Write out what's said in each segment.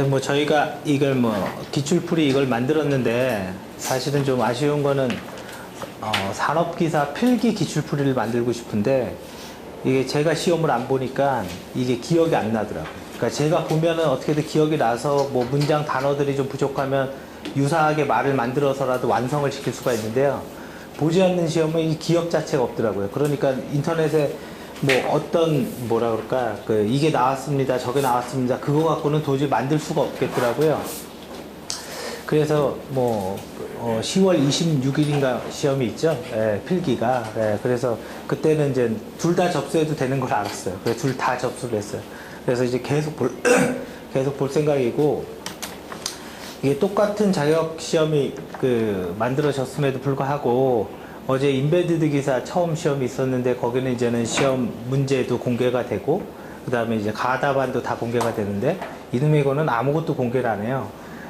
뭐 저희가 이걸 뭐 기출풀이 이걸 만들었는데 사실은 좀 아쉬운 거는 산업기사 필기 기출풀이를 만들고 싶은데 이게 제가 시험을 안 보니까 이게 기억이 안 나더라고요. 그러니까 제가 보면은 어떻게든 기억이 나서 뭐 문장 단어들이 좀 부족하면 유사하게 말을 만들어서라도 완성을 시킬 수가 있는데요. 보지 않는 시험은 이 기억 자체가 없더라고요. 그러니까 인터넷에 뭐 어떤 뭐라 그럴까 이게 나왔습니다 저게 나왔습니다 그거 갖고는 도저히 만들 수가 없겠더라고요. 그래서 뭐 10월 26일인가 시험이 있죠. 예, 필기가. 예, 그래서 그때는 이제 둘 다 접수해도 되는 걸 알았어요. 그래서 둘 다 접수를 했어요. 그래서 이제 계속 계속 볼 생각이고, 이게 똑같은 자격 시험이 만들어졌음에도 불구하고 어제 인베디드 기사 처음 시험이 있었는데 거기는 이제는 시험 문제도 공개가 되고 그 다음에 이제 가다반도 다 공개가 되는데 이놈의 거는 아무것도 공개를 안 해요.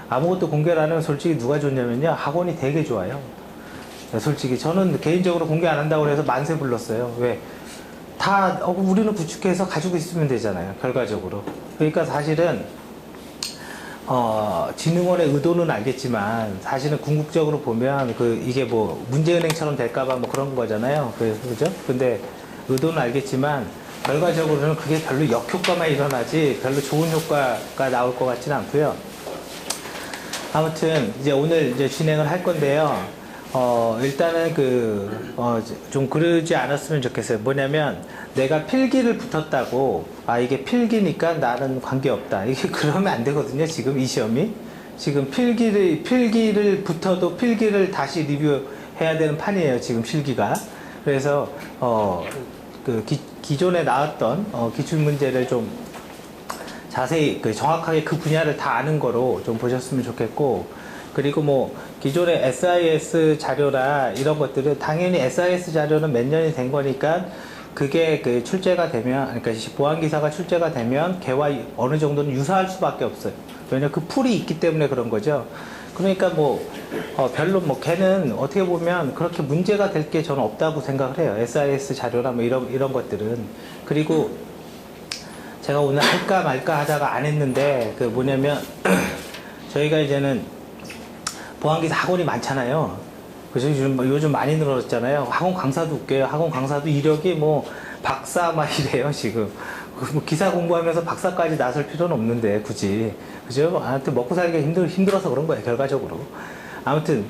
아무것도 공개를 안 하면 솔직히 누가 좋냐면요, 학원이 되게 좋아요. 솔직히 저는 개인적으로 공개 안 한다고 해서 만세 불렀어요. 왜? 다 우리는 구축해서 가지고 있으면 되잖아요, 결과적으로. 그러니까 사실은 진흥원의 의도는 알겠지만 사실은 궁극적으로 보면 이게 뭐 문제은행처럼 될까봐 뭐 그런 거잖아요. 그죠? 근데 의도는 알겠지만 결과적으로는 그게 별로 역효과만 일어나지 별로 좋은 효과가 나올 것 같지는 않고요. 아무튼 이제 오늘 이제 진행을 할 건데요. 일단은 좀 그러지 않았으면 좋겠어요. 뭐냐면 내가 필기를 붙었다고 이게 필기니까 나는 관계없다, 이게 그러면 안 되거든요. 지금 이 시험이 지금 필기를 붙어도 필기를 다시 리뷰해야 되는 판이에요, 지금 실기가. 그래서 기존에 나왔던 기출 문제를 좀 자세히 정확하게 그 분야를 다 아는 거로 좀 보셨으면 좋겠고, 그리고 뭐 기존의 SIS 자료나 이런 것들은 당연히 SIS 자료는 몇 년이 된 거니까 그게 출제가 되면, 그러니까 보안기사가 출제가 되면 걔와 어느 정도는 유사할 수밖에 없어요. 왜냐면 그 풀이 있기 때문에 그런 거죠. 그러니까 뭐 별로 뭐 걔는 어떻게 보면 그렇게 문제가 될 게 저는 없다고 생각을 해요. SIS 자료나 뭐 이런 것들은. 그리고 제가 오늘 할까 말까 하다가 안 했는데 뭐냐면 저희가 이제는 보안기사 학원이 많잖아요. 그래서 요즘 많이 늘어졌잖아요. 학원 강사도 웃겨요. 학원 강사도 이력이 뭐 박사 막 이래요, 지금. 뭐 기사 공부하면서 박사까지 나설 필요는 없는데, 굳이. 그죠? 아무튼 먹고 살기가 힘들어서 그런 거예요, 결과적으로. 아무튼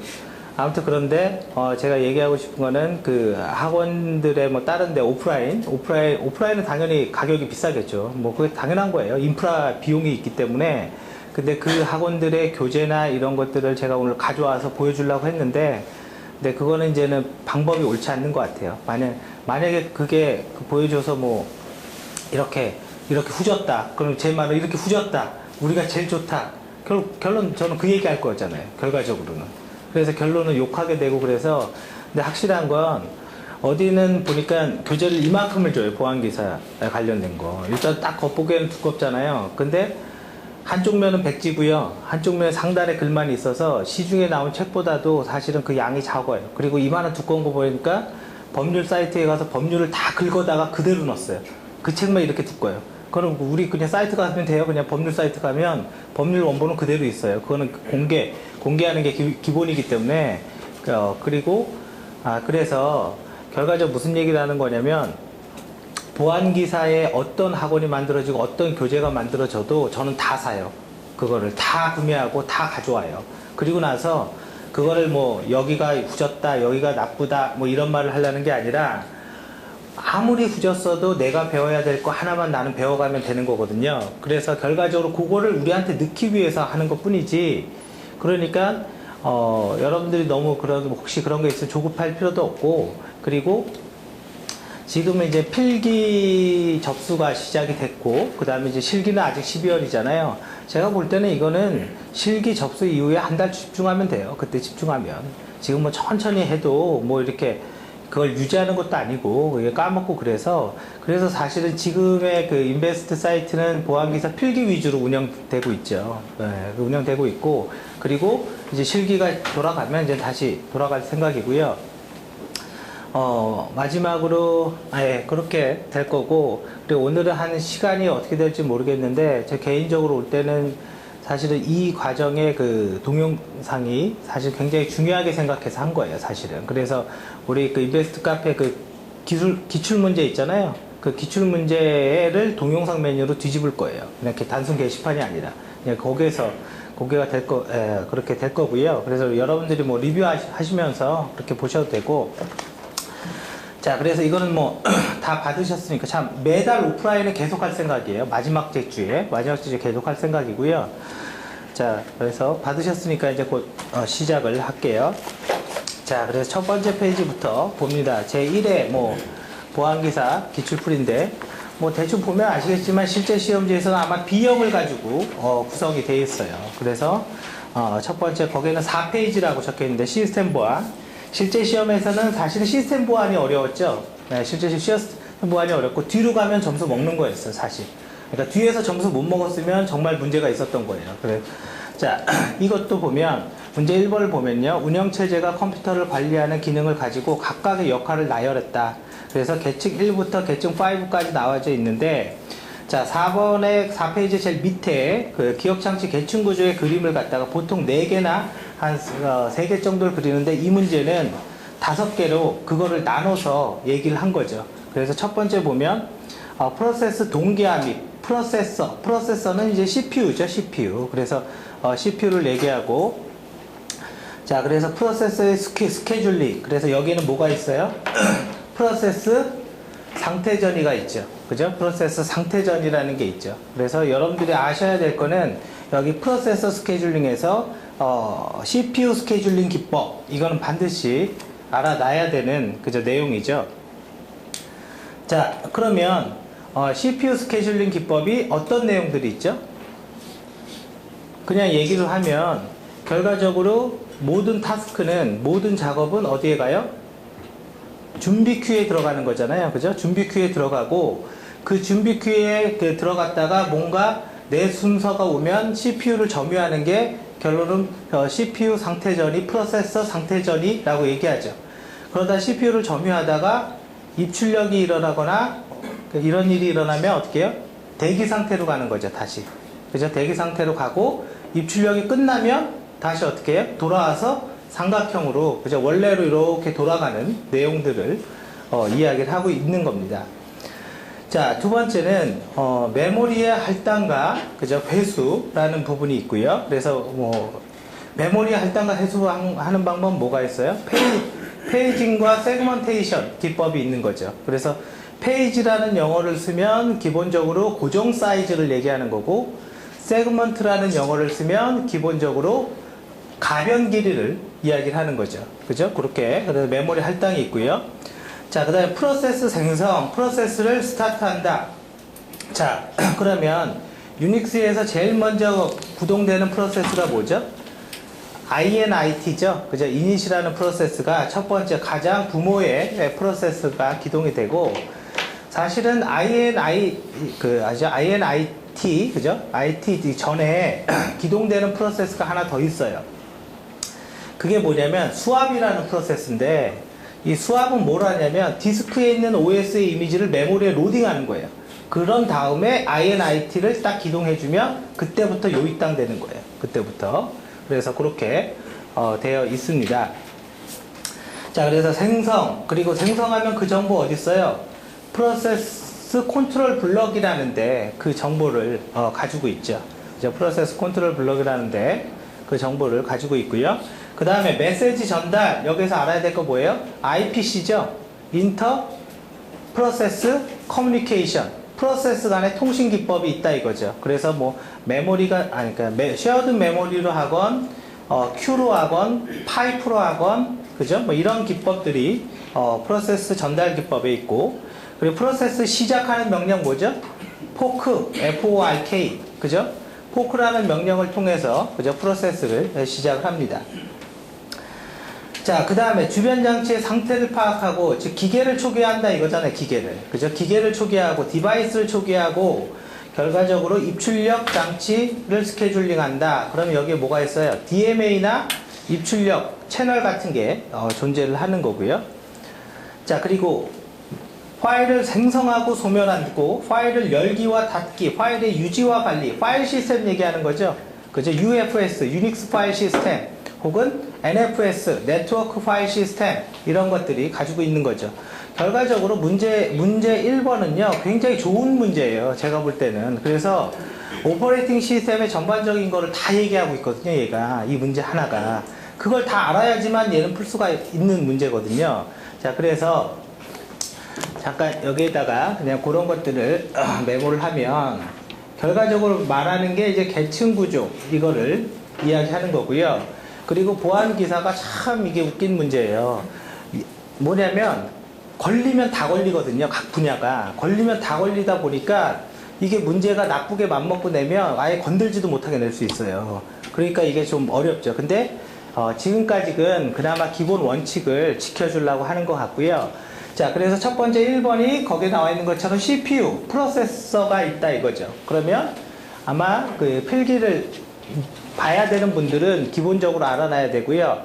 그런데, 제가 얘기하고 싶은 거는 학원들의 뭐 다른데 오프라인은 당연히 가격이 비싸겠죠. 뭐 그게 당연한 거예요. 인프라 비용이 있기 때문에. 근데 그 학원들의 교재나 이런 것들을 제가 오늘 가져와서 보여주려고 했는데, 근데 그거는 이제는 방법이 옳지 않는 것 같아요. 만약에 그게 보여줘서 뭐 이렇게 후졌다, 그럼 제 말은 이렇게 후졌다, 우리가 제일 좋다, 결론 저는 그 얘기 할 거잖아요, 결과적으로는. 그래서 결론은 욕하게 되고. 그래서 근데 확실한 건 어디는 보니까 교재를 이만큼을 줘요, 보안기사 관련된 거. 일단 딱 겉보기에는 두껍잖아요. 근데 한쪽 면은 백지고요, 한쪽 면에 상단에 글만 있어서 시중에 나온 책보다도 사실은 그 양이 작아요. 그리고 이만한 두꺼운 거 보니까 법률 사이트에 가서 법률을 다 긁어다가 그대로 넣었어요. 그 책만 이렇게 두꺼워요. 그럼 우리 그냥 사이트 가면 돼요. 그냥 법률 사이트 가면 법률 원본은 그대로 있어요. 그거는 공개하는 게 기본이기 때문에. 그리고 그래서 결과적으로 무슨 얘기를 하는 거냐면, 보안기사에 어떤 학원이 만들어지고 어떤 교재가 만들어져도 저는 다 사요. 그거를 다 구매하고 다 가져와요. 그리고 나서 그거를 뭐 여기가 후졌다, 여기가 나쁘다, 뭐 이런 말을 하려는 게 아니라, 아무리 후졌어도 내가 배워야 될 거 하나만 나는 배워가면 되는 거거든요. 그래서 결과적으로 그거를 우리한테 넣기 위해서 하는 것 뿐이지. 그러니까 여러분들이 너무 혹시 그런 게 있으면 조급할 필요도 없고, 그리고 지금은 이제 필기 접수가 시작이 됐고, 그 다음에 이제 실기는 아직 12월이잖아요. 제가 볼 때는 이거는 실기 접수 이후에 한 달 집중하면 돼요. 그때 집중하면. 지금 뭐 천천히 해도 뭐 이렇게 그걸 유지하는 것도 아니고 이게 까먹고. 그래서 사실은 지금의 인베스트 사이트는 보안기사 필기 위주로 운영되고 있죠. 네, 운영되고 있고, 그리고 이제 실기가 돌아가면 이제 다시 돌아갈 생각이고요. 마지막으로, 그렇게 될 거고, 그리고 오늘은 한 시간이 어떻게 될지 모르겠는데, 제 개인적으로 올 때는 사실은 이 과정의 그 동영상이 사실 굉장히 중요하게 생각해서 한 거예요, 사실은. 그래서 우리 그 인베스트 카페 그 기출 문제 있잖아요. 그 기출 문제를 동영상 메뉴로 뒤집을 거예요. 그냥 이렇게 단순 게시판이 아니라. 그냥 거기에서 공개가 그렇게 될 거고요. 그래서 여러분들이 뭐 리뷰 하시면서 그렇게 보셔도 되고. 자, 그래서 이거는 뭐 다 받으셨으니까 참 매달 오프라인을 계속 할 생각이에요. 마지막 주에 계속 할 생각이고요. 자, 그래서 받으셨으니까 이제 곧 시작을 할게요. 자, 그래서 첫 번째 페이지부터 봅니다. 제1회 뭐 보안기사 기출풀인데 뭐 대충 보면 아시겠지만 실제 시험지에서는 아마 B형을 가지고 구성이 되어 있어요. 그래서 첫 번째 거기에는 4페이지라고 적혀 있는데 시스템 보안. 실제 시험에서는 사실은 시스템 보안이 어려웠죠. 네, 실제 시스템 보안이 어렵고 뒤로 가면 점수 먹는 거였어요, 사실. 그러니까 뒤에서 점수 못 먹었으면 정말 문제가 있었던 거예요. 그래. 자, 이것도 보면 문제 1번을 보면요. 운영체제가 컴퓨터를 관리하는 기능을 가지고 각각의 역할을 나열했다. 그래서 계층 1부터 계층 5까지 나와져 있는데, 자, 4페이지 제일 밑에 그 기억장치 계층 구조의 그림을 갖다가 보통 4개나 한 3개 정도를 그리는데 이 문제는 5개로 그거를 나눠서 얘기를 한 거죠. 그래서 첫 번째 보면 프로세스 동기화 및 프로세서는 이제 CPU죠, CPU. 그래서 CPU를 얘기하고, 자, 그래서 프로세서의 스케줄링. 그래서 여기는 뭐가 있어요? 프로세스 상태전이가 있죠. 그죠? 프로세서 상태전이라는 게 있죠. 그래서 여러분들이 아셔야 될 거는 여기 프로세서 스케줄링에서 CPU 스케줄링 기법, 이거는 반드시 알아놔야 되는 그저 내용이죠. 자, 그러면 CPU 스케줄링 기법이 어떤 내용들이 있죠? 그냥 얘기를 하면 결과적으로 모든 타스크는, 모든 작업은 어디에 가요? 준비 큐에 들어가는 거잖아요. 그죠? 준비 큐에 들어가고, 그 준비 큐에 들어갔다가 뭔가 내 순서가 오면 CPU를 점유하는 게 결론은 CPU 상태전이 프로세서 상태전이라고 얘기하죠. 그러다 CPU를 점유하다가 입출력이 일어나거나 이런 일이 일어나면 어떻게 해요? 대기 상태로 가는 거죠, 다시. 그죠? 대기 상태로 가고 입출력이 끝나면 다시 어떻게 해요? 돌아와서 삼각형으로, 그죠? 원래로 이렇게 돌아가는 내용들을 이야기를 하고 있는 겁니다. 자, 두 번째는 메모리의 할당과 그죠? 회수라는 부분이 있고요. 그래서 뭐 메모리의 할당과 회수하는 방법은 뭐가 있어요? 페이징과 세그먼테이션 기법이 있는 거죠. 그래서 페이지라는 영어를 쓰면 기본적으로 고정 사이즈를 얘기하는 거고, 세그먼트라는 영어를 쓰면 기본적으로 가변 길이를 이야기를 하는 거죠. 그죠? 그렇게. 그래서 메모리 할당이 있고요. 자, 그 다음에 프로세스 생성, 프로세스를 스타트한다. 자, 그러면 유닉스에서 제일 먼저 구동되는 프로세스가 뭐죠? init죠. 그죠? init이라는 프로세스가 첫 번째 가장 부모의 프로세스가 기동이 되고, 사실은 init, 그죠? IT 전에 기동되는 프로세스가 하나 더 있어요. 그게 뭐냐면 스왑이라는 프로세스인데, 이 스왑은 뭘 하냐면 디스크에 있는 OS의 이미지를 메모리에 로딩하는 거예요. 그런 다음에 init를 딱 기동해주면 그때부터 요입당 되는 거예요. 그때부터. 그래서 그렇게 되어 있습니다. 자, 그래서 생성, 그리고 생성하면 그 정보 어디 있어요? 프로세스 컨트롤 블럭이라는데 그 정보를 가지고 있죠. 그죠? 프로세스 컨트롤 블럭이라는데 그 정보를 가지고 있고요. 그 다음에 메시지 전달, 여기서 알아야 될 거 뭐예요? IPC죠. 인터 프로세스 커뮤니케이션. 프로세스 간의 통신 기법이 있다 이거죠. 그래서 뭐 메모리가, 그러니까 쉐어드 메모리로 하건 큐로 하건 파이프로 하건, 그죠? 뭐 이런 기법들이 프로세스 전달 기법에 있고, 그리고 프로세스 시작하는 명령 뭐죠? 포크, F-O-R-K, 그죠? 포크라는 명령을 통해서, 그죠? 프로세스를 시작을 합니다. 자, 그 다음에 주변 장치의 상태를 파악하고, 즉 기계를 초기화한다 이거잖아요. 기계를, 그죠? 기계를 초기화하고 디바이스를 초기화하고 결과적으로 입출력 장치를 스케줄링한다. 그럼 여기에 뭐가 있어요? DMA나 입출력 채널 같은 게 존재를 하는 거고요. 자, 그리고 파일을 생성하고 소멸하고, 파일을 열기와 닫기, 파일의 유지와 관리, 파일 시스템 얘기하는 거죠. 그죠? UFS, 유닉스 파일 시스템, 혹은 NFS, 네트워크 파일 시스템, 이런 것들이 가지고 있는 거죠. 결과적으로 문제 1번은요, 굉장히 좋은 문제예요. 제가 볼 때는. 그래서 오퍼레이팅 시스템의 전반적인 거를 다 얘기하고 있거든요, 얘가. 이 문제 하나가. 그걸 다 알아야지만 얘는 풀 수가 있는 문제거든요. 자, 그래서 잠깐 여기에다가 그냥 그런 것들을 메모를 하면, 결과적으로 말하는 게 이제 계층 구조, 이거를 이야기하는 거고요. 그리고 보안 기사가 참 이게 웃긴 문제예요. 뭐냐면, 걸리면 다 걸리거든요. 각 분야가. 걸리면 다 걸리다 보니까 이게 문제가 나쁘게 맘먹고 내면 아예 건들지도 못하게 낼 수 있어요. 그러니까 이게 좀 어렵죠. 근데 지금까지는 그나마 기본 원칙을 지켜주려고 하는 것 같고요. 자, 그래서 첫 번째 1번이 거기에 나와 있는 것처럼 CPU, 프로세서가 있다 이거죠. 그러면 아마 그 필기를 봐야 되는 분들은 기본적으로 알아놔야 되고요.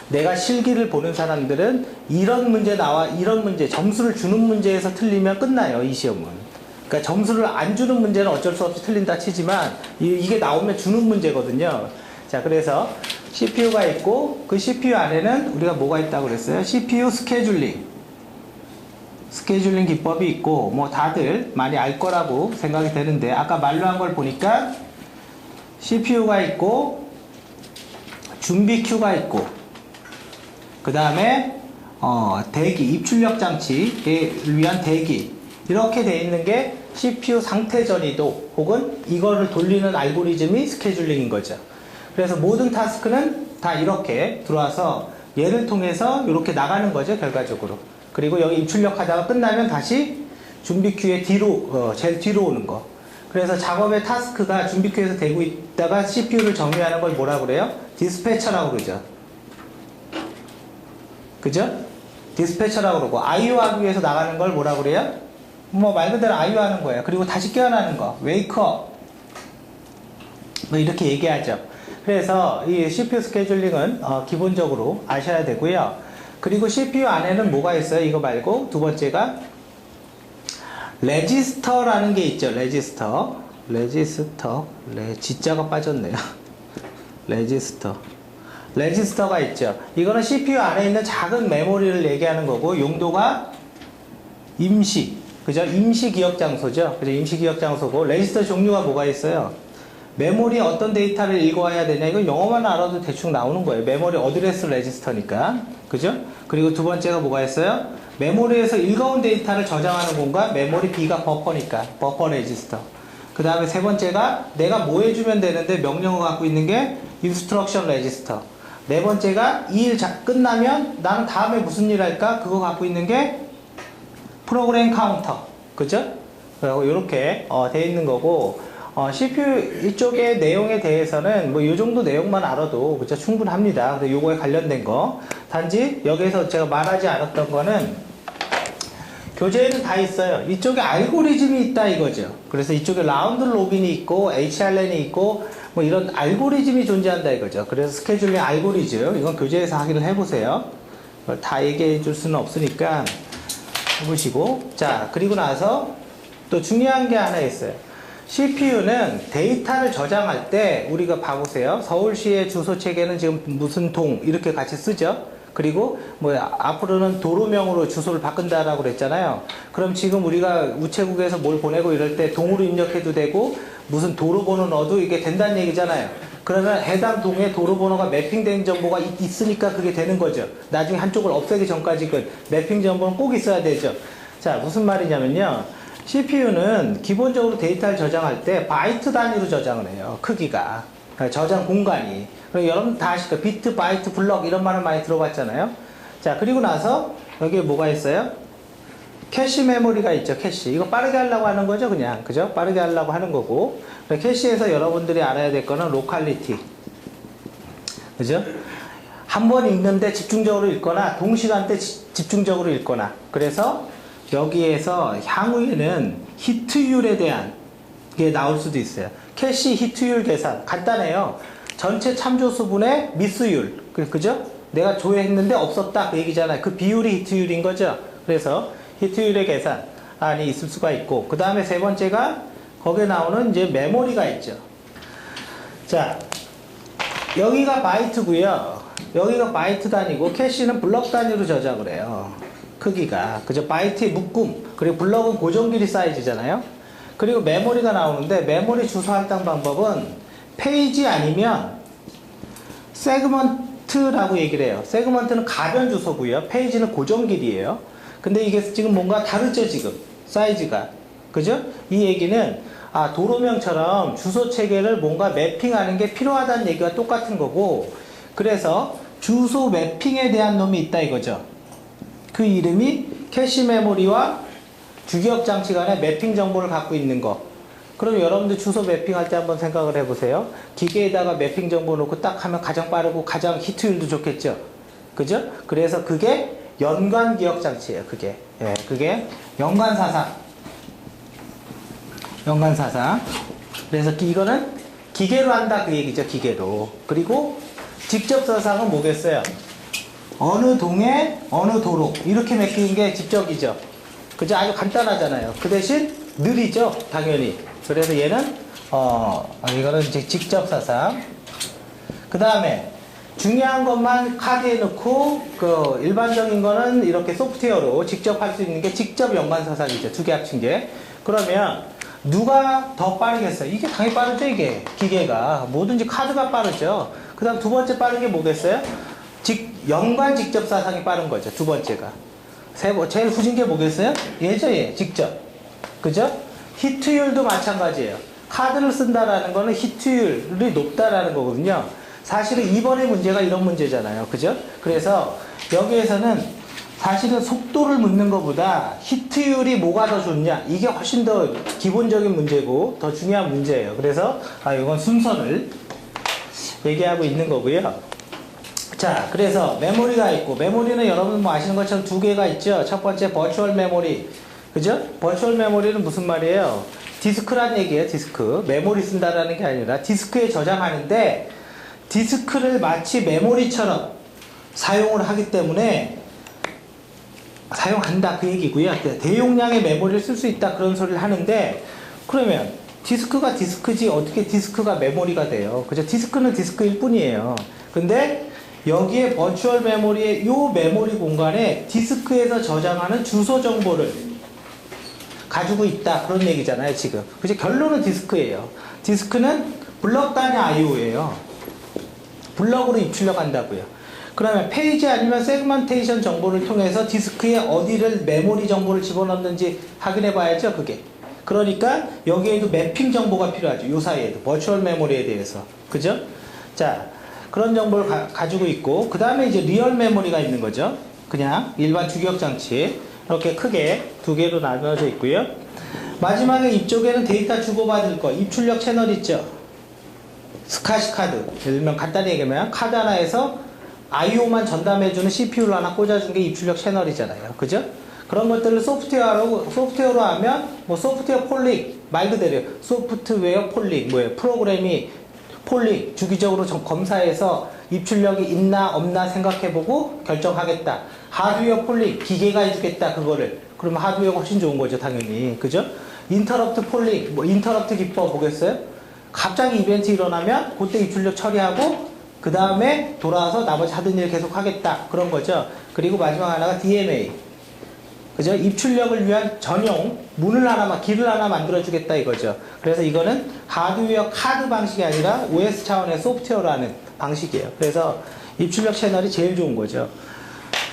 내가 실기를 보는 사람들은 이런 문제 이런 문제, 점수를 주는 문제에서 틀리면 끝나요, 이 시험은. 그러니까 점수를 안 주는 문제는 어쩔 수 없이 틀린다 치지만, 이게 나오면 주는 문제거든요. 자, 그래서 CPU가 있고, 그 CPU 안에는 우리가 뭐가 있다고 그랬어요? CPU 스케줄링 기법이 있고, 뭐 다들 많이 알 거라고 생각이 되는데, 아까 말로 한 걸 보니까 CPU가 있고, 준비 큐가 있고, 그 다음에 대기, 입출력 장치에 위한 대기, 이렇게 돼 있는 게 CPU 상태 전이도, 혹은 이거를 돌리는 알고리즘이 스케줄링인 거죠. 그래서 모든 타스크는 다 이렇게 들어와서 얘를 통해서 이렇게 나가는 거죠, 결과적으로. 그리고 여기 입출력 하다가 끝나면 다시 준비 큐의 뒤로, 제일 뒤로 오는 거. 그래서 작업의 타스크가 준비 큐에서 되고 있다가 CPU를 정리하는 걸 뭐라고 그래요? 디스패처라고 그러죠. 그죠? 디스패처라고 그러고, IO 하기 위해서 나가는 걸 뭐라고 그래요? 뭐 말 그대로 IO 하는 거예요. 그리고 다시 깨어나는 거, 웨이크업, 뭐 이렇게 얘기하죠. 그래서 이 CPU 스케줄링은 기본적으로 아셔야 되고요. 그리고 CPU 안에는 뭐가 있어요? 이거 말고 두 번째가 레지스터라는 게 있죠. 레지스터, G자가 빠졌네요. 레지스터가 있죠. 이거는 CPU 안에 있는 작은 메모리를 얘기하는 거고, 용도가 임시, 그죠? 임시 기억 장소죠. 그죠? 임시 기억 장소고, 레지스터 종류가 뭐가 있어요? 메모리에 어떤 데이터를 읽어와야 되냐, 이건 영어만 알아도 대충 나오는 거예요. 메모리 어드레스 레지스터니까. 그죠? 그리고 두 번째가 뭐가 있어요? 메모리에서 읽어온 데이터를 저장하는 공간, 메모리 B가 버퍼니까, 버퍼 레지스터. 그 다음에 세 번째가 내가 뭐 해주면 되는데 명령어 갖고 있는 게 인스트럭션 레지스터. 네 번째가 이 일 끝나면 나는 다음에 무슨 일 할까? 그거 갖고 있는 게 프로그램 카운터. 그죠? 그리고 이렇게 돼 있는 거고, CPU 이쪽의 내용에 대해서는 뭐 이 정도 내용만 알아도 그죠? 충분합니다. 근데 요거에 관련된 거. 단지 여기에서 제가 말하지 않았던 거는 교재에는 다 있어요. 이쪽에 알고리즘이 있다 이거죠. 그래서 이쪽에 라운드 로빈이 있고 HRN이 있고 뭐 이런 알고리즘이 존재한다 이거죠. 그래서 스케줄링 알고리즘, 이건 교재에서 확인을 해보세요. 그걸 다 얘기해 줄 수는 없으니까 해보시고. 자, 그리고 나서 또 중요한 게 하나 있어요. CPU는 데이터를 저장할 때 우리가 봐보세요. 서울시의 주소 체계는 지금 무슨 동 이렇게 같이 쓰죠. 그리고 뭐 앞으로는 도로명으로 주소를 바꾼다라고 그랬잖아요. 그럼 지금 우리가 우체국에서 뭘 보내고 이럴 때 동으로 입력해도 되고 무슨 도로번호 넣어도 이게 된다는 얘기잖아요. 그러면 해당 동에 도로번호가 매핑된 정보가 있으니까 그게 되는 거죠. 나중에 한쪽을 없애기 전까지는 매핑 정보는 꼭 있어야 되죠. 자, 무슨 말이냐면요. CPU는 기본적으로 데이터를 저장할 때 바이트 단위로 저장을 해요. 크기가. 저장 공간이. 그럼 여러분 다 아실 거예요. 비트, 바이트, 블럭 이런 말을 많이 들어봤잖아요. 자, 그리고 나서 여기에 뭐가 있어요? 캐시 메모리가 있죠. 캐시. 이거 빠르게 하려고 하는 거죠. 그냥. 그죠? 빠르게 하려고 하는 거고. 캐시에서 여러분들이 알아야 될 거는 로컬리티. 그죠? 한 번 읽는데 집중적으로 읽거나 동시간대 집중적으로 읽거나. 그래서 여기에서 향후에는 히트율에 대한 게 나올 수도 있어요. 캐시 히트율 계산 간단해요. 전체 참조 수분의 미스율, 그죠? 내가 조회했는데 없었다 그 얘기잖아요. 그 비율이 히트율인 거죠. 그래서 히트율의 계산이 있을 수가 있고, 그 다음에 세 번째가 거기에 나오는 이제 메모리가 있죠. 자, 여기가 바이트고요. 여기가 바이트 단위고 캐시는 블럭 단위로 저장을 해요. 크기가. 그죠? 바이트의 묶음. 그리고 블럭은 고정 길이 사이즈잖아요. 그리고 메모리가 나오는데 메모리 주소 할당 방법은 페이지 아니면 세그먼트라고 얘기를 해요. 세그먼트는 가변 주소고요. 페이지는 고정 길이에요. 근데 이게 지금 뭔가 다르죠, 지금. 사이즈가. 그죠? 이 얘기는 도로명처럼 주소 체계를 뭔가 매핑하는 게 필요하다는 얘기와 똑같은 거고, 그래서 주소 매핑에 대한 놈이 있다 이거죠. 그 이름이 캐시 메모리와 주기억 장치 간의 매핑 정보를 갖고 있는 거. 그럼 여러분들 주소 매핑할 때 한번 생각을 해보세요. 기계에다가 매핑 정보 놓고 딱 하면 가장 빠르고 가장 히트율도 좋겠죠. 그죠? 그래서 그게 연관 기억 장치예요. 그게. 예, 그게 연관사상. 연관사상. 그래서 이거는 기계로 한다 그 얘기죠. 기계로. 그리고 직접사상은 뭐겠어요? 어느 동에 어느 도로 이렇게 맡기는 게 직접이죠. 그죠? 아주 간단하잖아요. 그 대신 느리죠. 당연히. 그래서 얘는 이거는 이제 직접사상. 그 다음에 중요한 것만 카드에 넣고 그 일반적인 거는 이렇게 소프트웨어로 직접 할 수 있는 게 직접 연관사상이죠. 두 개 합친 게. 그러면 누가 더 빠르겠어요? 이게 당연히 빠르죠. 이게 기계가 뭐든지 카드가 빠르죠. 그 다음 두 번째 빠른 게 뭐겠어요? 연관 직접 사상이 빠른 거죠. 두 번째가. 제일 후진 게 뭐겠어요? 얘죠, 얘. 직접. 그죠? 히트율도 마찬가지예요. 카드를 쓴다라는 거는 히트율이 높다라는 거거든요. 사실은 2번의 문제가 이런 문제잖아요. 그죠? 그래서 여기에서는 사실은 속도를 묻는 것보다 히트율이 뭐가 더 좋냐? 이게 훨씬 더 기본적인 문제고 더 중요한 문제예요. 그래서 이건 순서를 얘기하고 있는 거고요. 자, 그래서 메모리가 있고, 메모리는 여러분 뭐 아시는 것처럼 두 개가 있죠. 첫 번째 버추얼 메모리. 그죠? 버추얼 메모리는 무슨 말이에요? 디스크란 얘기예요. 디스크. 메모리 쓴다라는 게 아니라 디스크에 저장하는데 디스크를 마치 메모리처럼 사용을 하기 때문에 사용한다 그 얘기고요. 대용량의 메모리를 쓸 수 있다 그런 소리를 하는데, 그러면 디스크가 디스크지 어떻게 디스크가 메모리가 돼요? 그죠? 디스크는 디스크일 뿐이에요. 근데 여기에 버추얼 메모리의 요 메모리 공간에 디스크에서 저장하는 주소 정보를 가지고 있다 그런 얘기잖아요. 지금. 그죠? 결론은 디스크예요. 디스크는 블럭 단위 IO예요. 블럭으로 입출력 한다고요. 그러면 페이지 아니면 세그먼테이션 정보를 통해서 디스크에 어디를 메모리 정보를 집어넣는지 확인해 봐야죠. 그게. 그러니까 여기에도 매핑 정보가 필요하죠. 요 사이에도 버추얼 메모리에 대해서. 그죠? 자, 그런 정보를 가지고 있고, 그 다음에 이제 리얼 메모리가 있는 거죠. 그냥 일반 주기억 장치. 이렇게 크게 두 개로 나눠져 있고요. 마지막에 이쪽에는 데이터 주고받을 거, 입출력 채널 있죠. 스카시 카드. 예를 들면 간단히 얘기하면 카드 하나에서 IO만 전담해주는 CPU를 하나 꽂아준 게 입출력 채널이잖아요. 그죠? 그런 것들을 소프트웨어로 하면, 뭐 소프트웨어 폴링, 말 그대로 소프트웨어 폴링, 프로그램이 폴링, 주기적으로 검사해서 입출력이 있나 없나 생각해보고 결정하겠다. 하드웨어 폴링, 기계가 해주겠다, 그거를. 그러면 하드웨어가 훨씬 좋은 거죠, 당연히. 그죠? 인터럽트 폴링, 인터럽트 기법 보겠어요? 갑자기 이벤트 일어나면 그때 입출력 처리하고 그 다음에 돌아와서 나머지 하던 일 계속 하겠다. 그런 거죠. 그리고 마지막 하나가 DMA. 그죠? 입출력을 위한 전용 문을 길을 하나 만들어주겠다 이거죠. 그래서 이거는 하드웨어 카드 방식이 아니라 OS 차원의 소프트웨어라는 방식이에요. 그래서 입출력 채널이 제일 좋은 거죠.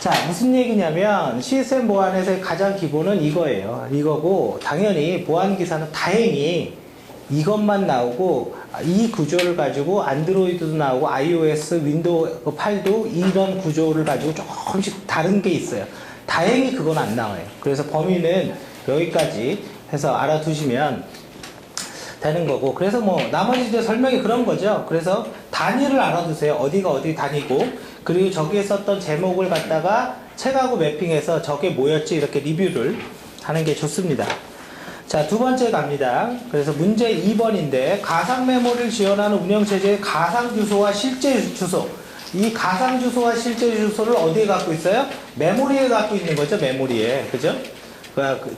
자, 무슨 얘기냐면 CSM 보안에서의 가장 기본은 이거예요. 이거고 당연히 보안 기사는 다행히 이것만 나오고 이 구조를 가지고 안드로이드도 나오고 iOS, 윈도우 파일도 이런 구조를 가지고 조금씩 다른 게 있어요. 다행히 그건 안 나와요. 그래서 범위는 여기까지 해서 알아두시면 되는 거고, 그래서 뭐 나머지 이제 설명이 그런 거죠. 그래서 단위를 알아두세요. 어디가 어디 단위고, 그리고 저기에 썼던 제목을 갖다가 책하고 매핑해서 저게 뭐였지 이렇게 리뷰를 하는 게 좋습니다. 자, 두 번째 갑니다. 그래서 문제 2번인데 가상 메모리를 지원하는 운영체제의 가상 주소와 실제 주소, 이 가상 주소와 실제 주소를 어디에 갖고 있어요? 메모리에 갖고 있는 거죠. 메모리에. 그죠?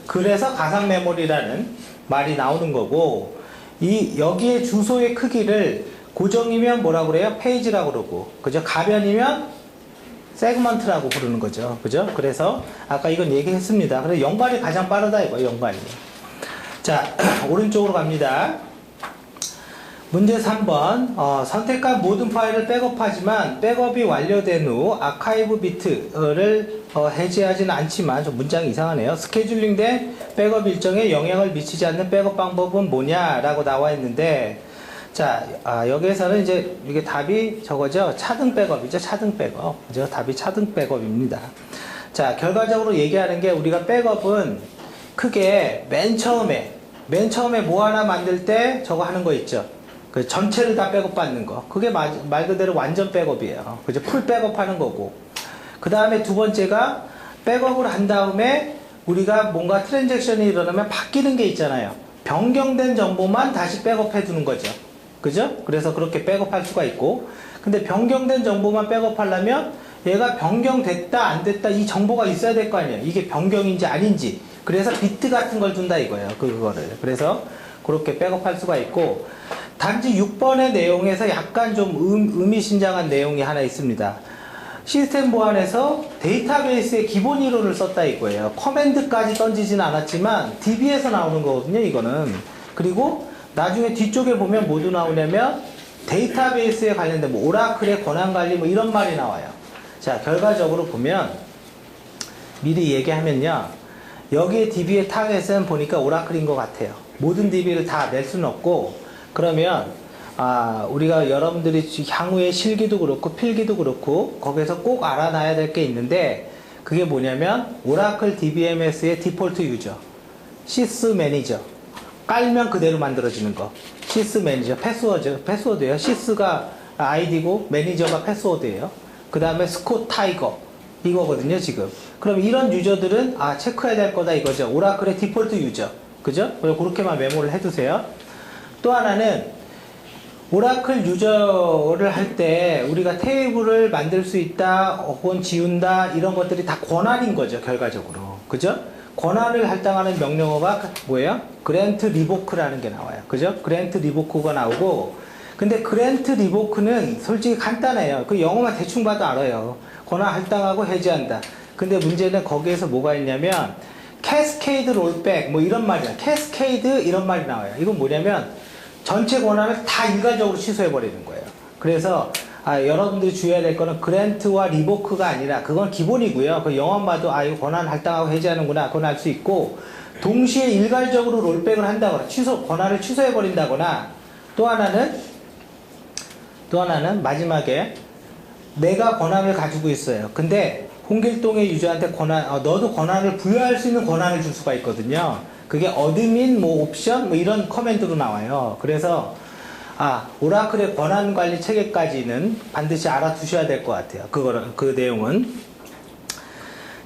그래서 가상 메모리라는 말이 나오는 거고, 여기에 주소의 크기를 고정이면 뭐라고 그래요? 페이지라고 그러고, 그죠? 가변이면 세그먼트라고 부르는 거죠. 그죠? 그래서 아까 이건 얘기했습니다. 그래서 연관이 가장 빠르다 이거예요, 연관이. 자, 오른쪽으로 갑니다. 문제 3번. 선택한 모든 파일을 백업하지만 백업이 완료된 후 아카이브 비트를 해제하지는 않지만, 좀 문장이 이상하네요. 스케줄링된 백업 일정에 영향을 미치지 않는 백업 방법은 뭐냐라고 나와 있는데, 자, 여기에서는 이제 이게 답이 저거죠. 차등 백업이죠. 차등 백업. 그죠? 답이 차등 백업입니다. 자, 결과적으로 얘기하는 게, 우리가 백업은 크게 맨 처음에 뭐 하나 만들 때 저거 하는 거 있죠. 그 전체를 다 백업 받는 거. 그게 말 그대로 완전 백업이에요. 그죠? 풀 백업 하는 거고. 그 다음에 두 번째가 백업을 한 다음에 우리가 뭔가 트랜잭션이 일어나면 바뀌는 게 있잖아요. 변경된 정보만 다시 백업해 두는 거죠. 그죠? 그래서 그렇게 백업할 수가 있고, 근데 변경된 정보만 백업하려면 얘가 변경됐다 안 됐다 이 정보가 있어야 될 거 아니에요. 이게 변경인지 아닌지. 그래서 비트 같은 걸 준다 이거예요. 그거를. 그래서 그렇게 백업할 수가 있고, 단지 6번의 내용에서 약간 좀 의미심장한 내용이 하나 있습니다. 시스템 보안에서 데이터베이스의 기본 이론을 썼다 이거예요. 커맨드까지 던지진 않았지만 DB에서 나오는 거거든요, 이거는. 그리고 나중에 뒤쪽에 보면 뭐도 나오냐면 데이터베이스에 관련된 뭐 오라클의 권한관리 뭐 이런 말이 나와요. 자, 결과적으로 보면 미리 얘기하면요, 여기에 DB의 타겟은 보니까 오라클인 것 같아요. 모든 DB를 다 낼 수는 없고, 그러면 우리가 여러분들이 향후에 실기도 그렇고 필기도 그렇고 거기서 꼭 알아놔야 될 게 있는데, 그게 뭐냐면 오라클 DBMS의 디폴트 유저, 시스 매니저, 깔면 그대로 만들어지는 거. 시스 매니저, 패스워드예요. 시스가 아이디고 매니저가 패스워드예요. 그 다음에 스콧 타이거 이거거든요, 지금. 그럼 이런 유저들은 체크해야 될 거다 이거죠. 오라클의 디폴트 유저. 그죠? 그렇게만 메모를 해두세요. 또 하나는 오라클 유저를 할 때 우리가 테이블을 만들 수 있다, 혹은 지운다, 이런 것들이 다 권한인 거죠, 결과적으로. 그죠? 권한을 할당하는 명령어가 뭐예요? 그랜트 리보크라는 게 나와요. 그죠? 그랜트 리보크가 나오고, 근데 그랜트 리보크는 솔직히 간단해요. 그 영어만 대충 봐도 알아요. 권한 할당하고 해제한다. 근데 문제는 거기에서 뭐가 있냐면 캐스케이드 롤백 뭐 이런 말이야. 캐스케이드 이런 말이 나와요. 이건 뭐냐면 전체 권한을 다 일괄적으로 취소해 버리는 거예요. 그래서 여러분들이 주의해야 될 거는 그랜트와 리보크가 아니라, 그건 기본이고요. 그 영어만 봐도 이거 권한 할당하고 해제하는구나, 그건 알 수 있고, 동시에 일괄적으로 롤백을 한다거나 권한을 취소해 버린다거나, 또 하나는 마지막에 내가 권한을 가지고 있어요. 근데 홍길동의 유저한테 너도 권한을 부여할 수 있는 권한을 줄 수가 있거든요. 그게 어드민, 옵션, 이런 커맨드로 나와요. 그래서, 오라클의 권한 관리 체계까지는 반드시 알아두셔야 될 것 같아요. 그 내용은.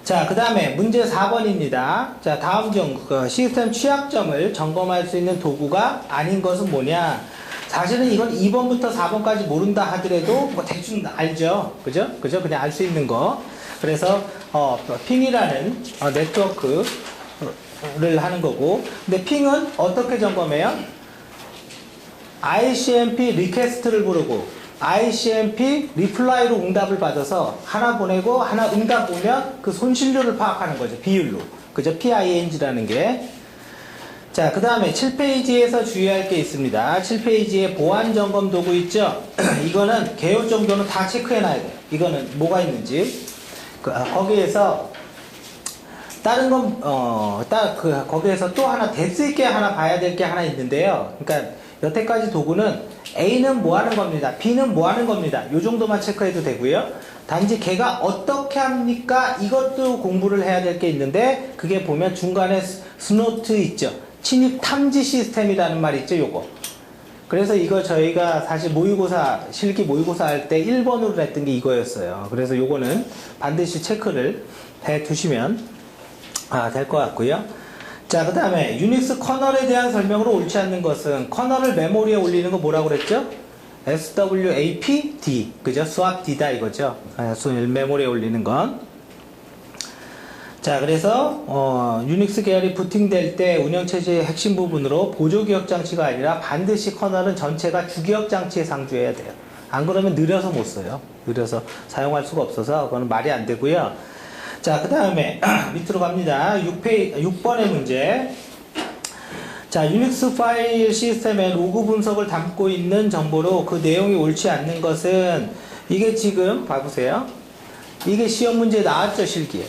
자, 그 다음에 문제 4번입니다. 자, 다음 중, 시스템 취약점을 점검할 수 있는 도구가 아닌 것은 뭐냐? 사실은 이건 2번부터 4번까지 모른다 하더라도 대충 알죠. 그죠? 그냥 알 수 있는 거. 그래서, 핑이라는 네트워크를 하는 거고. 근데 핑은 어떻게 점검해요? ICMP 리퀘스트를 부르고 ICMP 리플라이로 응답을 받아서 하나 보내고 하나 응답 오면 그 손실률을 파악하는 거죠. 비율로. 그죠? PING라는 게. 자, 그 다음에 7페이지에서 주의할 게 있습니다. 7페이지에 보안 점검 도구 있죠? 이거는 개요 정도는 다 체크해놔야 돼요. 이거는 뭐가 있는지. 거기에서 다른 건, 거기에서 또 하나 될 수 있게 하나 봐야 될 게 하나 있는데요. 그러니까 여태까지 도구는 A는 뭐 하는 겁니다. B는 뭐 하는 겁니다. 요 정도만 체크해도 되고요. 단지 걔가 어떻게 합니까? 이것도 공부를 해야 될 게 있는데, 그게 보면 중간에 스노트 있죠. 침입 탐지 시스템이라는 말이 있죠, 요거. 그래서 이거 저희가 사실 실기 모의고사 할 때 1번으로 했던 게 이거였어요. 그래서 요거는 반드시 체크를 해 두시면 될 것 같고요. 자, 그 다음에 유닉스 커널에 대한 설명으로 옳지 않는 것은, 커널을 메모리에 올리는 거 뭐라고 그랬죠? SWAPD, 그죠? swapd다 이거죠. 메모리에 올리는 건. 자, 그래서 유닉스 계열이 부팅될 때 운영체제의 핵심 부분으로 보조기억 장치가 아니라 반드시 커널은 전체가 주기억 장치에 상주해야 돼요. 안 그러면 느려서 못 써요. 느려서 사용할 수가 없어서 그거는 말이 안 되고요. 자, 그 다음에 밑으로 갑니다. 6번의 문제. 자, 유닉스 파일 시스템에 로그 분석을 담고 있는 정보로 그 내용이 옳지 않는 것은, 이게 지금 봐보세요. 이게 시험 문제에 나왔죠, 실기에.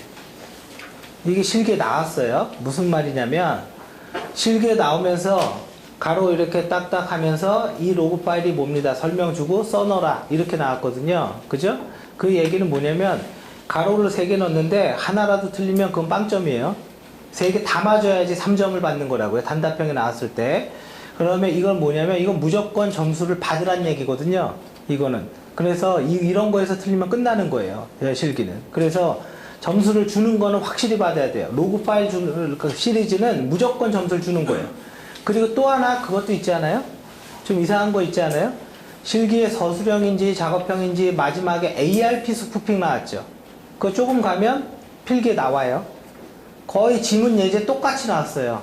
이게 실기에 나왔어요. 무슨 말이냐면, 실기에 나오면서 가로 이렇게 딱딱 하면서 이 로그 파일이 뭡니다. 설명 주고 써넣어라. 이렇게 나왔거든요. 그죠? 그 얘기는 뭐냐면, 가로를 3개 넣었는데 하나라도 틀리면 그건 빵점이에요. 3개 다 맞아야지 3점을 받는 거라고요. 단답형에 나왔을 때. 그러면 이건 뭐냐면, 이건 무조건 점수를 받으란 얘기거든요. 이거는. 그래서 이런 거에서 틀리면 끝나는 거예요. 실기는. 그래서 점수를 주는 거는 확실히 받아야 돼요. 로그 파일 그 시리즈는 무조건 점수를 주는 거예요. 그리고 또 하나 그것도 있지 않아요? 좀 이상한 거 있지 않아요? 실기에 서술형인지 작업형인지 마지막에 ARP 스푸핑 나왔죠. 그거 조금 가면 필기에 나와요. 거의 지문 예제 똑같이 나왔어요.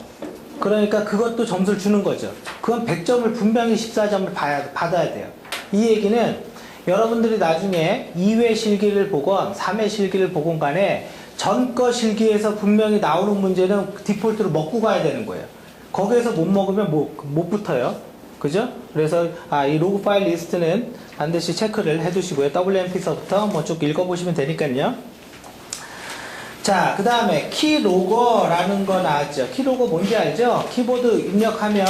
그러니까 그것도 점수를 주는 거죠. 그건 100점을 분명히 14점을 받아야 돼요. 이 얘기는 여러분들이 나중에 2회 실기를 보건 3회 실기를 보건 간에 전거 실기에서 분명히 나오는 문제는 디폴트로 먹고 가야 되는 거예요. 거기에서 못 먹으면 못 붙어요. 그죠? 그래서 이 로그 파일 리스트는 반드시 체크를 해두시고요. WMP서부터 뭐 쭉 읽어보시면 되니까요. 자, 그 다음에 키로거라는 거 나왔죠. 키로거 뭔지 알죠? 키보드 입력하면,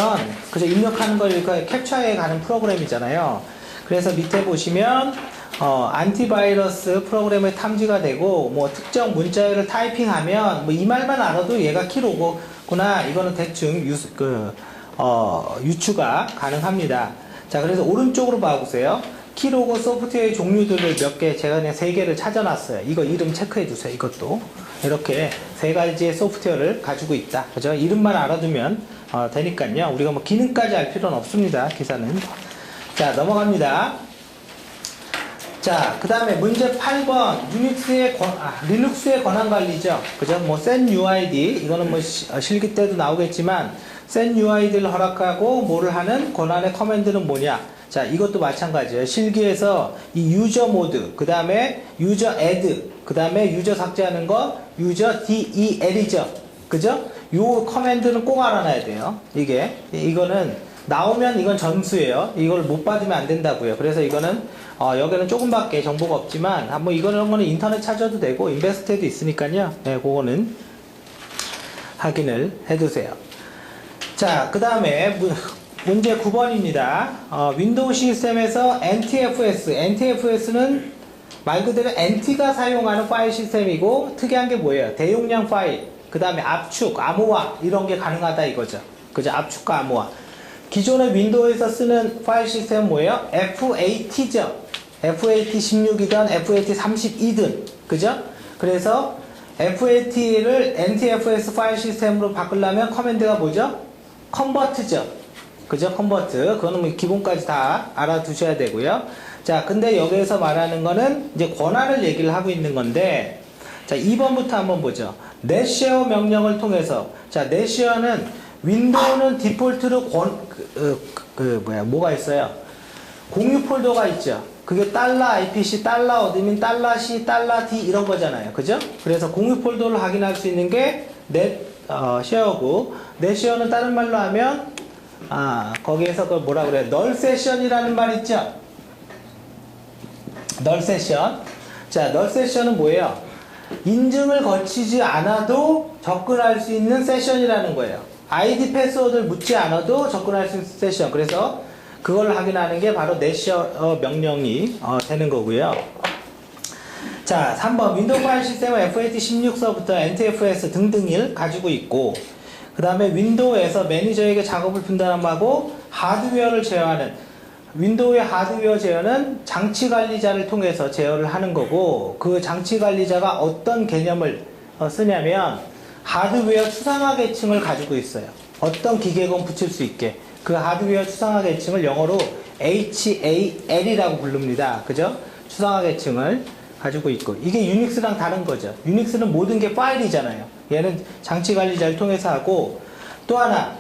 그죠? 입력하는 걸 캡처해 가는 프로그램이잖아요. 그래서 밑에 보시면 안티바이러스 프로그램에 탐지가 되고, 뭐 특정 문자열을 타이핑하면 뭐 이 말만 알아도 얘가 키로거구나. 이거는 대충 유추가 가능합니다. 자, 그래서 오른쪽으로 봐보세요. 키로고 소프트웨어의 종류들을 몇 개, 제가 그냥 3개를 찾아놨어요. 이거 이름 체크해 주세요. 이것도 이렇게 3가지의 소프트웨어를 가지고 있다. 그죠? 이름만 알아두면 되니까요. 우리가 뭐 기능까지 알 필요는 없습니다. 기사는. 자, 넘어갑니다. 자, 그 다음에 문제 8번 리눅스의 권한관리죠. 그죠? 뭐 setUID, 이거는 뭐 실기 때도 나오겠지만 setUID를 허락하고 뭐를 하는 권한의 커맨드는 뭐냐. 자, 이것도 마찬가지예요. 실기에서 이 유저 모드, 그 다음에 유저 애드, 그 다음에 유저 삭제하는 거 유저 del이죠. 그죠? 요 커맨드는 꼭 알아놔야 돼요. 이거는 나오면 이건 점수예요. 이걸 못 받으면 안 된다고요. 그래서 이거는 여기는 조금밖에 정보가 없지만 한번 이런 거는 인터넷 찾아도 되고 인베스트에도 있으니까요. 네, 그거는 확인을 해두세요. 자, 그 다음에 문제 9번입니다. 윈도우 시스템에서 NTFS는 말 그대로 NT가 사용하는 파일 시스템이고, 특이한 게 뭐예요? 대용량 파일, 그 다음에 압축, 암호화 이런 게 가능하다 이거죠. 그죠? 압축과 암호화. 기존의 윈도우에서 쓰는 파일 시스템은 뭐예요? FAT죠. FAT16이든 FAT32든. 그죠? 그래서 FAT를 NTFS 파일 시스템으로 바꾸려면 커맨드가 뭐죠? 컨버트죠. 그죠? 컨버트. 그거는 뭐 기본까지 다 알아두셔야 되고요. 자, 근데 여기에서 말하는 거는 이제 권한을 얘기를 하고 있는 건데, 자, 2번부터 한번 보죠. 넷쉐어 명령을 통해서, 자, 넷쉐어는 윈도우는 디폴트로 뭐가 있어요? 공유 폴더가 있죠. 그게 $IPC, $어드민, $C, $D 이런 거잖아요. 그죠? 그래서 공유 폴더를 확인할 수 있는 게 넷쉐어고, 넷쉐어는 다른 말로 하면 거기에서 그걸 뭐라 그래요? 널 세션이라는 말 있죠? 널 세션. 자, 널 세션은 뭐예요? 인증을 거치지 않아도 접근할 수 있는 세션이라는 거예요. 아이디 패스워드를 묻지 않아도 접근할 수 있는 세션. 그래서 그걸 확인하는 게 바로 넷쉐어 명령이 되는 거고요. 자, 3번 윈도우 파일 시스템은 FAT16서부터 NTFS 등등을 가지고 있고, 그 다음에 윈도우에서 매니저에게 작업을 분담하고 하드웨어를 제어하는, 윈도우의 하드웨어 제어는 장치관리자를 통해서 제어를 하는 거고, 그 장치관리자가 어떤 개념을 쓰냐면 하드웨어 추상화 계층을 가지고 있어요. 어떤 기계건 붙일 수 있게. 그 하드웨어 추상화 계층을 영어로 HAL이라고 부릅니다. 그죠? 추상화 계층을 가지고 있고, 이게 유닉스랑 다른 거죠. 유닉스는 모든 게 파일이잖아요. 얘는 장치 관리자를 통해서 하고, 또 하나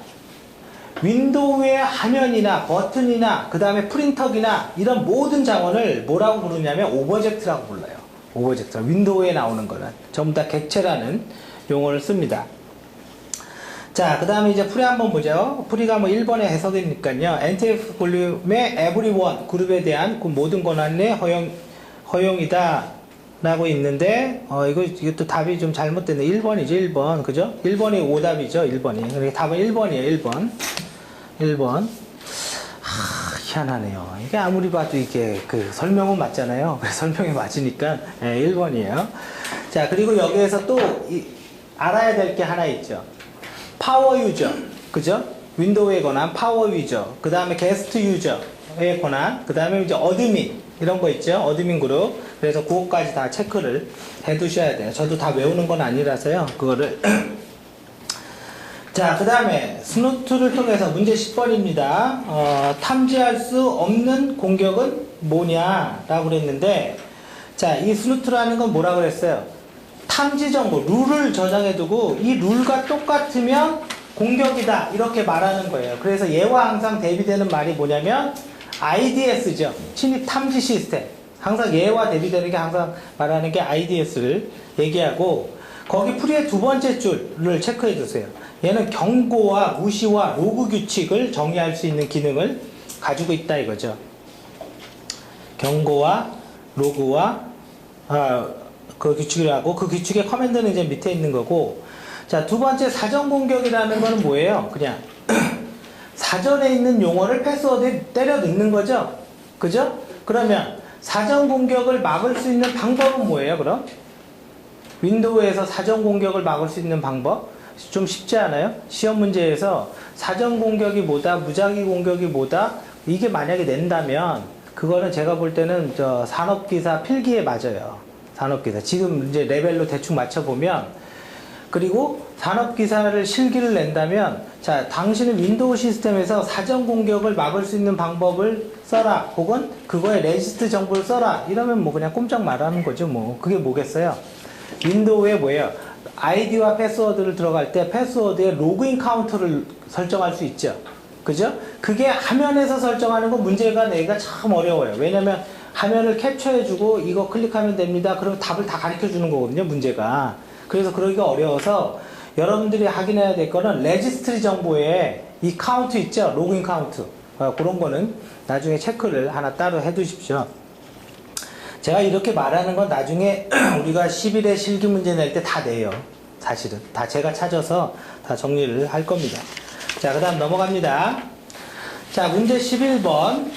윈도우의 화면이나 버튼이나 그 다음에 프린터기나 이런 모든 자원을 뭐라고 부르냐면 오버젝트라고 불러요. 오버젝트. 윈도우에 나오는 거는 전부 다 객체라는 용어를 씁니다. 자, 그 다음에 이제 풀이 한번 보죠. 풀이가 뭐 1번의 해석이니까요. NTF 볼륨의 everyone 그룹에 대한 그 모든 권한의 허용이다 라고 있는데, 이것도 답이 좀 잘못됐네. 1번이죠, 1번. 그죠? 1번이 오답이죠, 1번이. 그러니까 답은 1번이에요, 1번. 1번. 희한하네요. 이게 아무리 봐도 이게 설명은 맞잖아요. 설명이 맞으니까, 1번이에요. 자, 그리고 여기에서 또 알아야 될 게 하나 있죠. 파워 유저. 그죠? 윈도우의 권한, 파워 유저. 그 다음에 게스트 유저의 권한. 그 다음에 이제 어드민. 이런 거 있죠? 어드민 그룹. 그래서 그것까지 다 체크를 해 두셔야 돼요. 저도 다 외우는 건 아니라서요. 그거를. 자, 그 다음에 스누트를 통해서 문제 10번입니다. 탐지할 수 없는 공격은 뭐냐? 라고 그랬는데, 자, 이 스누트라는 건 뭐라 그랬어요? 탐지 정보, 룰을 저장해 두고 이 룰과 똑같으면 공격이다. 이렇게 말하는 거예요. 그래서 얘와 항상 대비되는 말이 뭐냐면 IDS죠. 침입 탐지 시스템. 항상 얘와 대비되는 게 항상 말하는 게 IDS를 얘기하고, 거기 풀이의 두 번째 줄을 체크해 주세요. 얘는 경고와 무시와 로그 규칙을 정의할 수 있는 기능을 가지고 있다 이거죠. 경고와 로그와 그 규칙이라고, 그 규칙의 커맨드는 이제 밑에 있는 거고. 자, 두 번째 사전 공격이라는 거는 뭐예요? 그냥 사전에 있는 용어를 패스워드에 때려 넣는 거죠. 그죠? 그러면 사전 공격을 막을 수 있는 방법은 뭐예요, 그럼? 윈도우에서 사전 공격을 막을 수 있는 방법? 좀 쉽지 않아요? 시험 문제에서 사전 공격이 뭐다, 무작위 공격이 뭐다, 이게 만약에 낸다면, 그거는 제가 볼 때는 산업기사 필기에 맞아요. 산업기사. 지금 이제 레벨로 대충 맞춰보면, 그리고 산업기사를 실기를 낸다면, 자, 당신은 윈도우 시스템에서 사전 공격을 막을 수 있는 방법을 써라. 혹은 그거에 레지스트 정보를 써라. 이러면 뭐 그냥 꼼짝 말하는 거죠. 뭐. 그게 뭐겠어요? 윈도우에 뭐예요? 아이디와 패스워드를 들어갈 때 패스워드에 로그인 카운터를 설정할 수 있죠. 그죠? 그게 화면에서 설정하는 건 문제가 내기가 참 어려워요. 왜냐면 화면을 캡처해주고 이거 클릭하면 됩니다. 그러면 답을 다 가르쳐 주는 거거든요, 문제가. 그래서 그러기가 어려워서 여러분들이 확인해야 될 거는 레지스트리 정보에 이 카운트 있죠? 로그인 카운트. 그런 거는 나중에 체크를 하나 따로 해 두십시오. 제가 이렇게 말하는 건 나중에 우리가 10일에 실기 문제 낼 때 다 내요. 사실은. 다 제가 찾아서 다 정리를 할 겁니다. 자, 그 다음 넘어갑니다. 자, 문제 11번.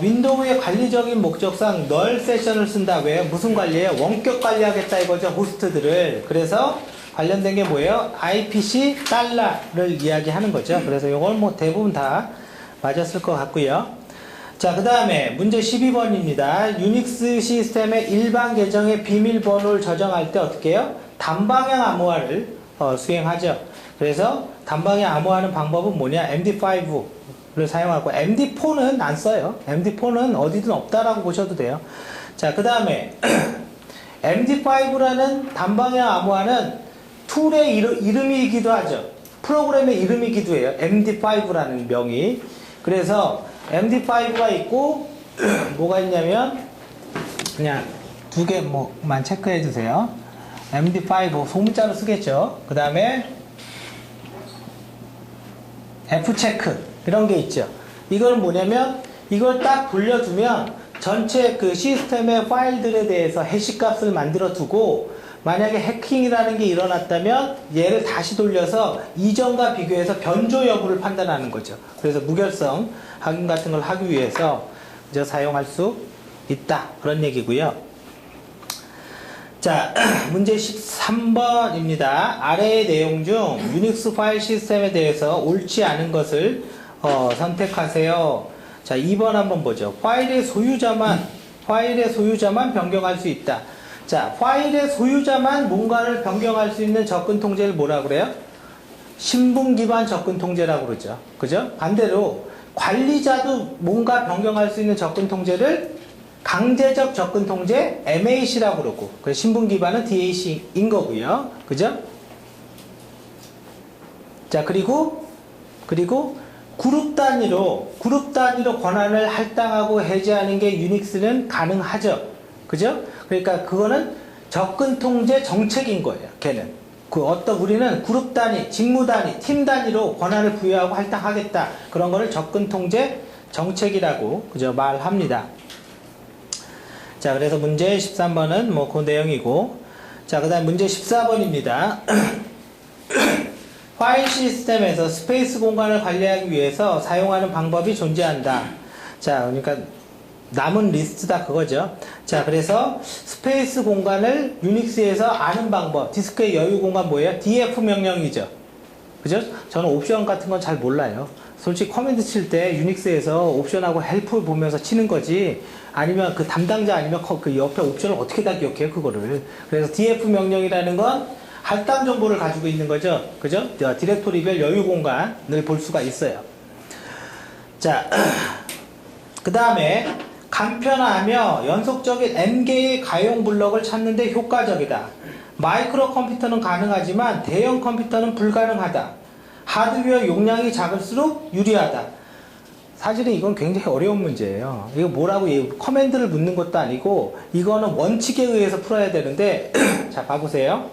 윈도우의 관리적인 목적상 널 세션을 쓴다. 왜? 무슨 관리예요? 원격 관리하겠다 이거죠. 호스트들을. 그래서 관련된 게 뭐예요? IPC 달러를 이야기하는 거죠. 그래서 이건 뭐 대부분 다 맞았을 것 같고요. 자, 그 다음에 문제 12번입니다. 유닉스 시스템의 일반 계정의 비밀번호를 저장할 때 어떻게 해요? 단방향 암호화를 수행하죠. 그래서 단방향 암호화하는 방법은 뭐냐? MD5를 사용하고, MD4는 안 써요. MD4는 어디든 없다라고 보셔도 돼요. 자, 그 다음에 MD5라는 단방향 암호화는 툴의 이름이기도 하죠. 프로그램의 이름이기도 해요. MD5라는 명이. 그래서 MD5가 있고, 뭐가 있냐면, 그냥 두 개만 체크해 주세요. MD5, 소문자로 쓰겠죠. 그 다음에, F체크, 이런 게 있죠. 이거는 뭐냐면, 이걸 딱 돌려주면, 전체 그 시스템의 파일들에 대해서 해시 값을 만들어 두고, 만약에 해킹이라는 게 일어났다면 얘를 다시 돌려서 이전과 비교해서 변조 여부를 판단하는 거죠. 그래서 무결성 확인 같은 걸 하기 위해서 이제 사용할 수 있다, 그런 얘기고요. 자, 문제 13번입니다. 아래의 내용 중 유닉스 파일 시스템에 대해서 옳지 않은 것을 선택하세요. 자, 2번 한번 보죠. 파일의 소유자만 변경할 수 있다. 자, 파일의 소유자만 뭔가를 변경할 수 있는 접근 통제를 뭐라 그래요? 신분 기반 접근 통제라고 그러죠. 그죠? 반대로 관리자도 뭔가 변경할 수 있는 접근 통제를 강제적 접근 통제 MAC라고 그러고, 그래서 신분 기반은 DAC인 거고요. 그죠? 자, 그리고 그룹 단위로 권한을 할당하고 해제하는 게 유닉스는 가능하죠. 그죠? 그러니까 그거는 접근 통제 정책인 거예요. 걔는. 우리는 그룹 단위, 직무 단위, 팀 단위로 권한을 부여하고 할당하겠다. 그런 거를 접근 통제 정책이라고, 그죠? 말합니다. 자, 그래서 문제 13번은 뭐 그 내용이고, 자, 그 다음 문제 14번입니다. 파일 시스템에서 스페이스 공간을 관리하기 위해서 사용하는 방법이 존재한다. 자, 그러니까 남은 리스트다 그거죠. 자, 그래서 스페이스 공간을 유닉스에서 아는 방법, 디스크의 여유 공간 뭐예요? DF 명령이죠. 그죠? 저는 옵션 같은 건 잘 몰라요. 솔직히 커맨드 칠 때 유닉스에서 옵션하고 헬프 보면서 치는 거지, 아니면 그 담당자 아니면 그 옆에 옵션을 어떻게 다 기억해요, 그거를. 그래서 DF 명령이라는 건 할당 정보를 가지고 있는 거죠. 그죠? 디렉토리별 여유 공간을 볼 수가 있어요. 자, 그 다음에 간편화하며 연속적인 N개의 가용 블럭을 찾는 데 효과적이다. 마이크로 컴퓨터는 가능하지만 대형 컴퓨터는 불가능하다. 하드웨어 용량이 작을수록 유리하다. 사실은 이건 굉장히 어려운 문제예요. 이거 뭐라고 커맨드를 묻는 것도 아니고 이거는 원칙에 의해서 풀어야 되는데 자, 봐보세요.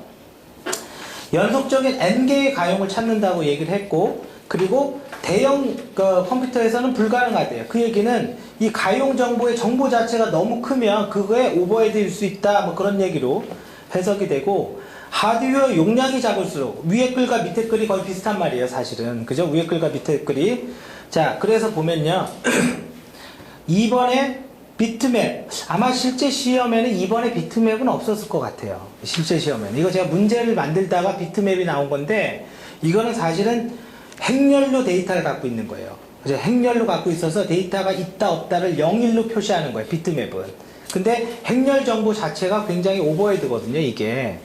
연속적인 N개의 가용을 찾는다고 얘기를 했고, 그리고 대형 컴퓨터에서는 불가능하대요. 그 얘기는 이 가용 정보의 정보 자체가 너무 크면 그거에 오버헤드일 수 있다, 뭐 그런 얘기로 해석이 되고, 하드웨어 용량이 작을수록 위에 글과 밑에 글이 거의 비슷한 말이에요, 사실은. 그죠? 위에 글과 밑에 글이. 자, 그래서 보면요. 2번에 비트맵, 아마 실제 시험에는 2번에 비트맵은 없었을 것 같아요. 실제 시험에는. 이거 제가 문제를 만들다가 비트맵이 나온 건데, 이거는 사실은 행렬로 데이터를 갖고 있는 거예요. 그죠? 행렬로 갖고 있어서 데이터가 있다 없다를 0일로 표시하는 거예요, 비트맵은. 근데 행렬 정보 자체가 굉장히 오버헤드거든요, 이게.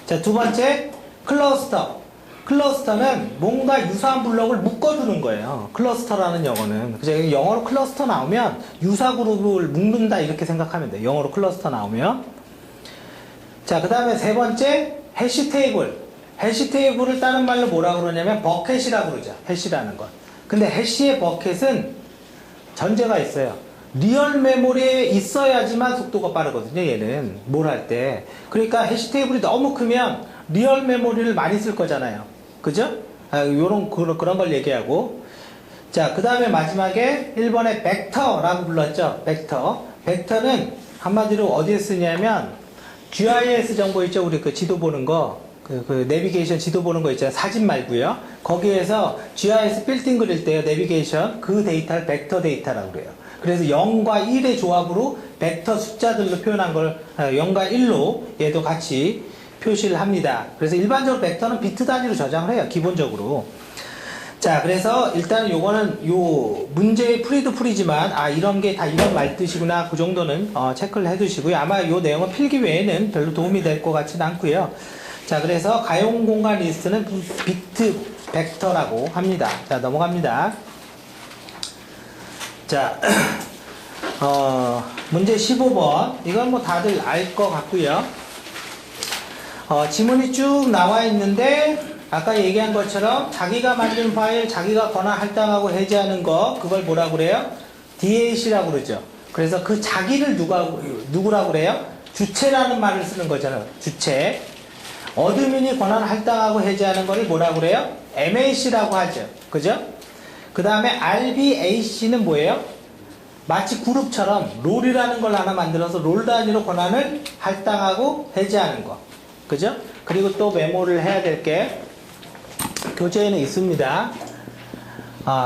자, 두 번째, 클러스터. 클러스터는 뭔가 유사한 블럭을 묶어두는 거예요. 클러스터라는 영어는. 그죠? 영어로 클러스터 나오면 유사 그룹을 묶는다, 이렇게 생각하면 돼요. 영어로 클러스터 나오면. 자, 그 다음에 세 번째, 해시 테이블. 해시 테이블을 다른 말로 뭐라고 그러냐면 버켓이라고 그러죠. 해시라는 것. 근데 해시의 버켓은 전제가 있어요. 리얼 메모리에 있어야지만 속도가 빠르거든요, 얘는. 뭘 할 때. 그러니까 해시 테이블이 너무 크면 리얼 메모리를 많이 쓸 거잖아요. 그죠? 그런 걸 얘기하고. 자, 그 다음에 마지막에 1번에 벡터라고 불렀죠. 벡터는 한마디로 어디에 쓰냐면 GIS 정보 있죠? 우리 그 지도 보는 거. 그 내비게이션 지도 보는 거 있잖아요. 사진 말고요. 거기에서 GIS 빌딩 그릴 때요, 내비게이션 그 데이터를 벡터 데이터라고 그래요. 그래서 0과 1의 조합으로 벡터 숫자들로 표현한 걸 0과 1로 얘도 같이 표시를 합니다. 그래서 일반적으로 벡터는 비트 단위로 저장을 해요, 기본적으로. 자, 그래서 일단 요거는 요 문제의 풀이도 풀이지만 이런 게 다 이런 말뜻이구나, 그 정도는 체크를 해 두시고요. 아마 요 내용은 필기 외에는 별로 도움이 될 것 같지는 않고요. 자, 그래서 가용 공간 리스트는 비트 벡터라고 합니다. 자, 넘어갑니다. 자, 문제 15번. 이건 뭐 다들 알 것 같고요. 지문이 쭉 나와 있는데, 아까 얘기한 것처럼 자기가 만든 파일, 자기가 권한 할당하고 해제하는 거, 그걸 뭐라고 그래요? DAC라고 그러죠. 그래서 그 자기를 누구라고 그래요? 주체라는 말을 쓰는 거잖아요. 주체. 어드민이 권한 할당하고 해제하는 거를 뭐라고 그래요? MAC라고 하죠. 그죠? 그 다음에 RBAC는 뭐예요? 마치 그룹처럼 롤이라는 걸 하나 만들어서 롤 단위로 권한을 할당하고 해제하는 거. 그죠? 그리고 또 메모를 해야 될 게 교재에는 있습니다.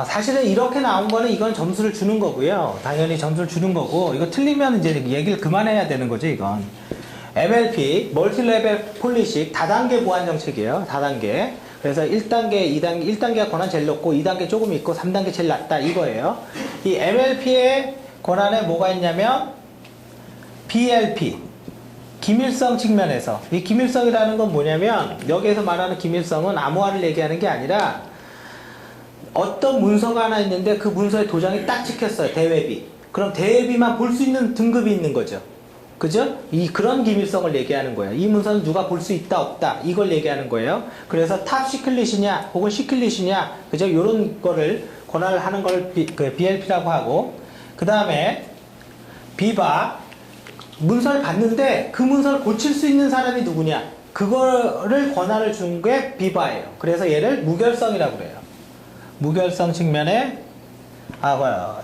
사실은 이렇게 나온 거는 이건 점수를 주는 거고요. 당연히 점수를 주는 거고, 이거 틀리면 이제 얘기를 그만해야 되는 거죠, 이건. MLP, 멀티레벨 폴리식 다단계 보안 정책이에요. 다단계. 그래서 1단계, 2단계, 1단계가 권한 제일 높고 2단계 조금 있고 3단계 제일 낮다, 이거예요. 이 MLP의 권한에 뭐가 있냐면 BLP, 기밀성 측면에서. 이 기밀성이라는 건 뭐냐면, 여기에서 말하는 기밀성은 암호화를 얘기하는 게 아니라 어떤 문서가 하나 있는데 그 문서에 도장이 딱 찍혔어요, 대외비. 그럼 대비만 볼 수 있는 등급이 있는 거죠. 그죠? 그런 기밀성을 얘기하는 거예요. 이 문서는 누가 볼 수 있다, 없다. 이걸 얘기하는 거예요. 그래서 탑 시클릿이냐, 혹은 시클릿이냐, 그죠? 요런 거를 권한을 하는 걸 BLP라고 하고, 그 다음에 비바, 문서를 봤는데 그 문서를 고칠 수 있는 사람이 누구냐? 그거를 권한을 준 게 비바예요. 그래서 얘를 무결성이라고 그래요. 무결성 측면에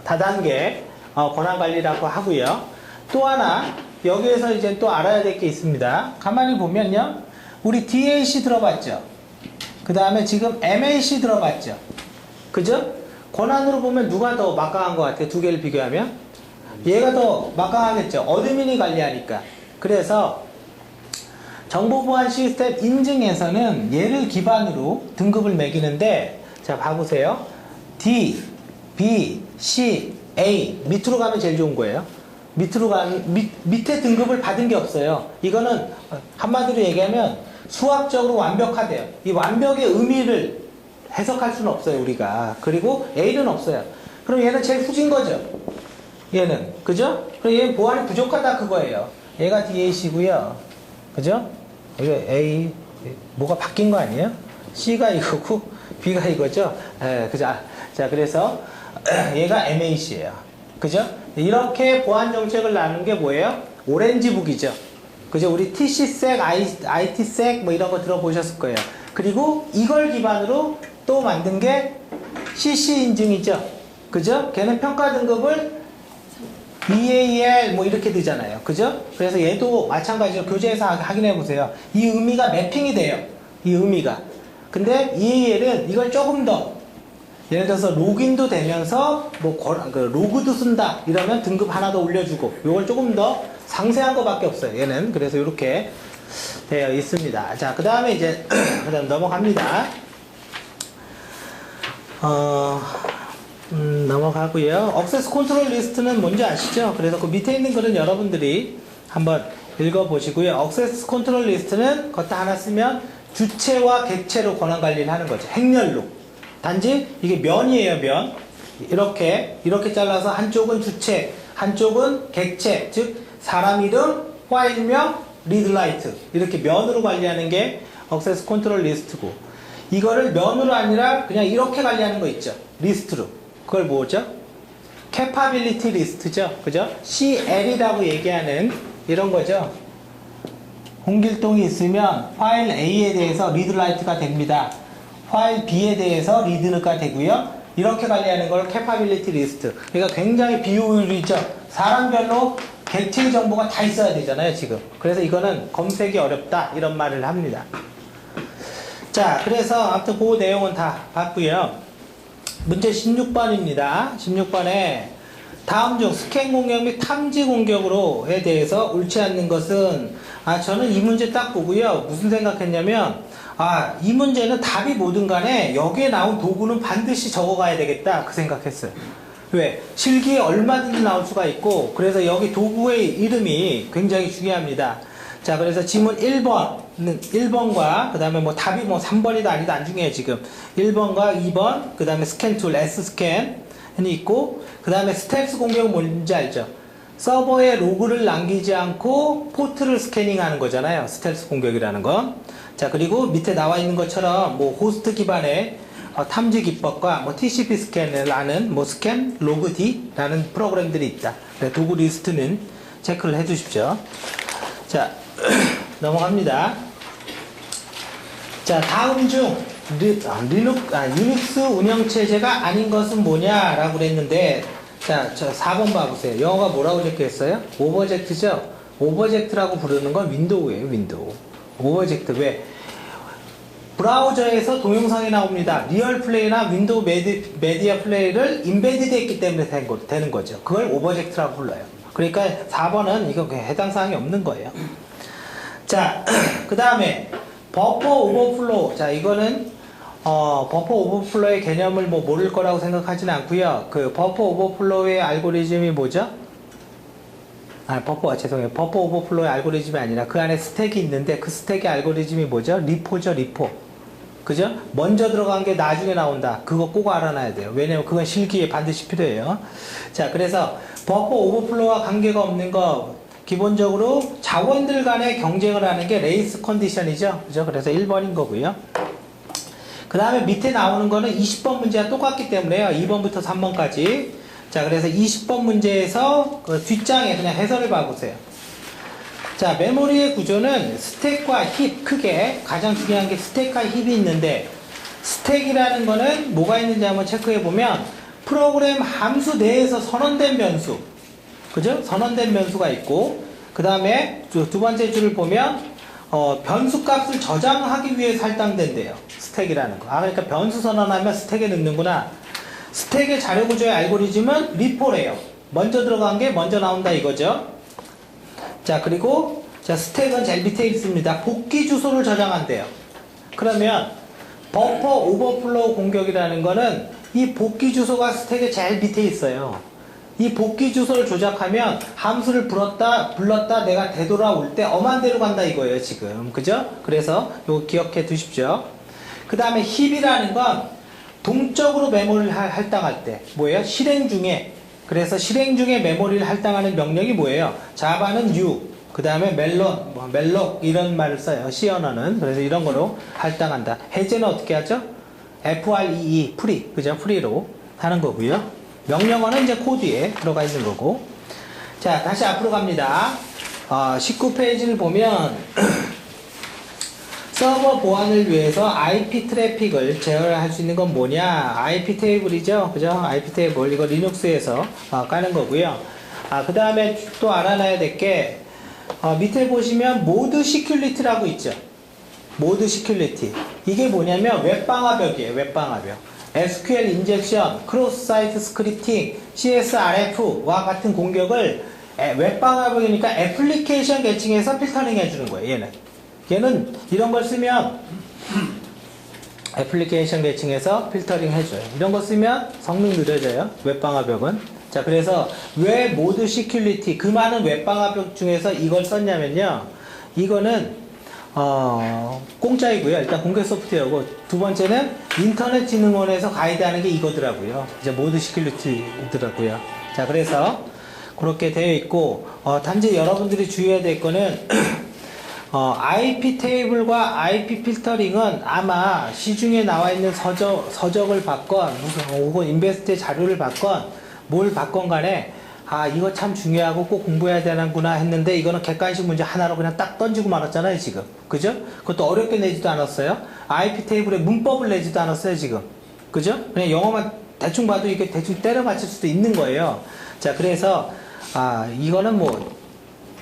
다단계 권한관리라고 하고요. 또 하나 여기에서 이제 또 알아야 될 게 있습니다. 가만히 보면요, 우리 DAC 들어봤죠? 그 다음에 지금 MAC 들어봤죠? 그죠? 권한으로 보면 누가 더 막강한 것 같아요? 두 개를 비교하면 얘가 더 막강하겠죠? 어드민이 관리하니까. 그래서 정보보안 시스템 인증에서는 얘를 기반으로 등급을 매기는데, 자 봐보세요. D, B, C, A 밑으로 가면 제일 좋은 거예요. 밑으로 밑에 등급을 받은 게 없어요. 이거는 한마디로 얘기하면 수학적으로 완벽하대요. 이 완벽의 의미를 해석할 수는 없어요, 우리가. 그리고 A는 없어요. 그럼 얘는 제일 후진 거죠. 얘는. 그죠? 그럼 얘는 보안이 부족하다 그거예요. 얘가 DAC고요. 그죠? 이거 A, 뭐가 바뀐 거 아니에요? C가 이거고 B가 이거죠? 예, 그죠? 자, 그래서 얘가 MAC예요. 그죠? 이렇게 보안 정책을 나누는 게 뭐예요? 오렌지북이죠. 그죠? 우리 TCSec, ITSec 뭐 이런 거 들어보셨을 거예요. 그리고 이걸 기반으로 또 만든 게 CC 인증이죠. 그죠? 걔는 평가 등급을 BAL 뭐 이렇게 되잖아요. 그죠? 그래서 얘도 마찬가지로 교재에서 확인해 보세요. 이 의미가 매핑이 돼요. 이 의미가. 근데 EAL은 이걸 조금 더, 예를 들어서 로그인도 되면서 뭐 로그도 쓴다 이러면 등급 하나 더 올려주고, 이걸 조금 더 상세한 거밖에 없어요, 얘는. 그래서 이렇게 되어 있습니다. 자, 그 다음에 이제 그다음 넘어갑니다. 넘어가고요. 액세스 컨트롤 리스트는 뭔지 아시죠? 그래서 그 밑에 있는 글은 여러분들이 한번 읽어보시고요. 액세스 컨트롤 리스트는 걷다 하나 쓰면 주체와 객체로 권한 관리를 하는 거죠. 행렬로. 단지 이게 면이에요, 면. 이렇게 잘라서 한쪽은 주체, 한쪽은 객체, 즉 사람 이름, 파일명, 리드라이트, 이렇게 면으로 관리하는 게 액세스 컨트롤 리스트고, 이거를 면으로 아니라 그냥 이렇게 관리하는 거 있죠, 리스트로. 그걸 뭐죠? capability 리스트죠. 그죠? CL이라고 얘기하는 이런 거죠. 홍길동이 있으면 파일 A에 대해서 리드라이트가 됩니다. 파일 B에 대해서 리드가 되고요. 이렇게 관리하는 걸 capability 리스트. 그러니까 굉장히 비효율이죠. 사람별로 객체의 정보가 다 있어야 되잖아요, 지금. 그래서 이거는 검색이 어렵다, 이런 말을 합니다. 자, 그래서 아무튼 그 내용은 다 봤고요. 문제 16번입니다. 16번에 다음 중 스캔 공격 및 탐지 공격으로에 대해서 옳지 않는 것은, 저는 이 문제 딱 보고요, 무슨 생각했냐면, 이 문제는 답이 뭐든 간에 여기에 나온 도구는 반드시 적어가야 되겠다, 그 생각했어요. 왜? 실기에 얼마든지 나올 수가 있고, 그래서 여기 도구의 이름이 굉장히 중요합니다. 자, 그래서 지문 1번과 그 다음에 뭐 답이 뭐 3번이다 아니다 안 중요해요, 지금. 1번과 2번, 그 다음에 스캔 툴, S스캔이 있고, 그 다음에 스텔스 공격은 뭔지 알죠? 서버에 로그를 남기지 않고 포트를 스캐닝 하는 거잖아요, 스텔스 공격이라는 건. 자, 그리고 밑에 나와 있는 것처럼 뭐 호스트 기반의 탐지 기법과 뭐 TCP 스캔을 하는 뭐 스캔 로그 D라는 프로그램들이 있다. 도구 리스트는 체크를 해 주십시오. 자, 넘어갑니다. 자, 다음 중 유닉스 운영체제가 아닌 것은 뭐냐라고 그랬는데, 자, 4번 봐보세요. 영어가 뭐라고 적혀있어요? 오버젝트죠? 오버젝트라고 부르는 건 윈도우예요, 윈도우. 오버젝트. 왜? 브라우저에서 동영상이 나옵니다. 리얼 플레이나 윈도우 메디어 플레이를 인베디드 했기 때문에 되는 거죠. 그걸 오버젝트라고 불러요. 그러니까 4번은 이거 해당 사항이 없는 거예요. 자, 그 다음에 버퍼 오버플로우. 자, 이거는 버퍼 오버플로우의 개념을 뭐 모를 거라고 생각하지는 않고요. 그 버퍼 오버플로우의 알고리즘이 뭐죠? 버퍼 오버플로우의 알고리즘이 아니라 그 안에 스택이 있는데, 그 스택의 알고리즘이 뭐죠? 리포죠, 리포. 그죠? 먼저 들어간 게 나중에 나온다. 그거 꼭 알아놔야 돼요. 왜냐면 그건 실기에 반드시 필요해요. 자, 그래서 버퍼 오버플로우와 관계가 없는 거, 기본적으로 자원들 간의 경쟁을 하는 게 레이스 컨디션이죠. 그죠? 그래서 1번인 거고요. 그 다음에 밑에 나오는 거는 20번 문제와 똑같기 때문에요. 2번부터 3번까지. 자, 그래서 20번 문제에서 그 뒷장에 그냥 해설을 봐보세요. 자, 메모리의 구조는 스택과 힙, 크게 가장 중요한 게 스택과 힙이 있는데, 스택이라는 거는 뭐가 있는지 한번 체크해 보면 프로그램 함수 내에서 선언된 변수, 그죠? 선언된 변수가 있고, 그 다음에 두 번째 줄을 보면 변수 값을 저장하기 위해서 할당된대요. 스택이라는 거. 그러니까 변수 선언하면 스택에 넣는구나. 스택의 자료 구조의 알고리즘은 리포래요. 먼저 들어간 게 먼저 나온다 이거죠. 자, 그리고 자, 스택은 제일 밑에 있습니다. 복귀 주소를 저장한대요. 그러면 버퍼 오버플로우 공격이라는 거는 이 복귀 주소가 스택의 제일 밑에 있어요. 이 복귀 주소를 조작하면 함수를 불렀다 내가 되돌아올 때 엄한 데로 간다 이거예요, 지금. 그죠? 그래서 이거 기억해 두십시오. 그 다음에 힙이라는 건 동적으로 메모리를 할당할 때 뭐예요? 실행 중에. 그래서 실행 중에 메모리를 할당하는 명령이 뭐예요? 자바는 new, 그 다음에 멜록 이런 말을 써요. C 언어는. 그래서 이런 거로 할당한다. 해제는 어떻게 하죠? free, free, 그죠? free로 하는 거고요. 명령어는 이제 코드에 들어가 있는 거고. 자, 다시 앞으로 갑니다. 19페이지를 보면 서버 보안을 위해서 IP 트래픽을 제어할 수 있는 건 뭐냐? IP 테이블이죠. 그죠? IP 테이블. 이거 리눅스에서 까는 거고요. 그 다음에 또 알아놔야 될 게, 밑에 보시면 모드 시큐리티라고 있죠. 모드 시큐리티. 이게 뭐냐면 웹방화벽이에요. 웹방화벽. SQL 인젝션, 크로스 사이트 스크립팅, CSRF와 같은 공격을 웹방화벽이니까 애플리케이션 계층에서 필터링 해주는 거예요. 얘는 이런 걸 쓰면 애플리케이션 계층에서 필터링 해줘요. 이런 거 쓰면 성능 느려져요. 웹방화벽은. 자, 그래서 왜 모드 시큐리티, 그 많은 웹방화벽 중에서 이걸 썼냐면요. 이거는 공짜이고요. 일단 공개 소프트웨어고, 두 번째는 인터넷진흥원에서 가이드하는 게 이거더라고요. 이제 모드 시큐리티더라고요. 자, 그래서 그렇게 되어 있고, 단지 여러분들이 주의해야 될 거는 IP 테이블과 IP 필터링은 아마 시중에 나와 있는 서적을 받건 혹은 인베스트의 자료를 받건 뭘 받건 간에 이거 참 중요하고 꼭 공부해야 되는구나 했는데, 이거는 객관식 문제 하나로 그냥 딱 던지고 말았잖아요, 지금. 그죠? 그것도 어렵게 내지도 않았어요. IP 테이블에 문법을 내지도 않았어요, 지금. 그죠? 그냥 영어만 대충 봐도 이게 대충 때려 맞힐 수도 있는 거예요. 자, 그래서, 이거는 뭐,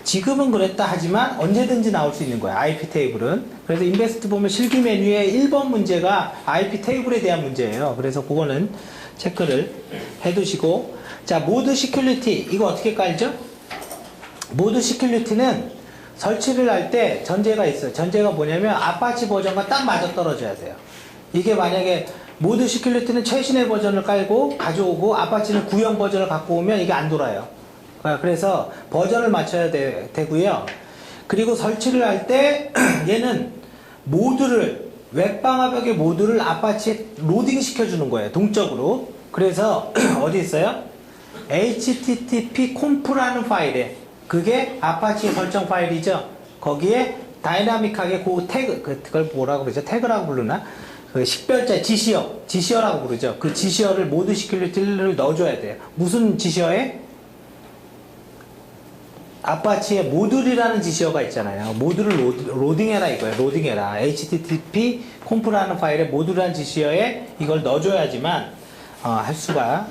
지금은 그랬다 하지만 언제든지 나올 수 있는 거예요, IP 테이블은. 그래서 인베스트 보면 실기 메뉴에 1번 문제가 IP 테이블에 대한 문제예요. 그래서 그거는 체크를 해 두시고, 자, 모드 시큐리티, 이거 어떻게 깔죠? 모드 시큐리티는 설치를 할 때 전제가 있어요. 전제가 뭐냐면 아파치 버전과 딱 맞아떨어져야 돼요. 이게 만약에 모드 시큐리티는 최신의 버전을 깔고 가져오고 아파치는 구형 버전을 갖고 오면 이게 안 돌아요. 그래서 버전을 맞춰야 되고요. 그리고 설치를 할 때 얘는 모드를, 웹방화벽의 모드를 아파치에 로딩 시켜주는 거예요, 동적으로. 그래서 어디 있어요? http conf라는 파일에, 그게 아파치의 설정 파일이죠. 거기에 다이나믹하게 그 태그, 그걸 뭐라고 그러죠? 태그라고 부르나? 그 식별자, 지시어라고 부르죠. 그 지시어를 모드 시큐리티를 넣어줘야 돼요. 무슨 지시어에? 아파치에 모듈이라는 지시어가 있잖아요. 모듈을 로딩해라 이거예요. 로딩해라. http conf라는 파일에 모듈이라는 지시어에 이걸 넣어줘야지만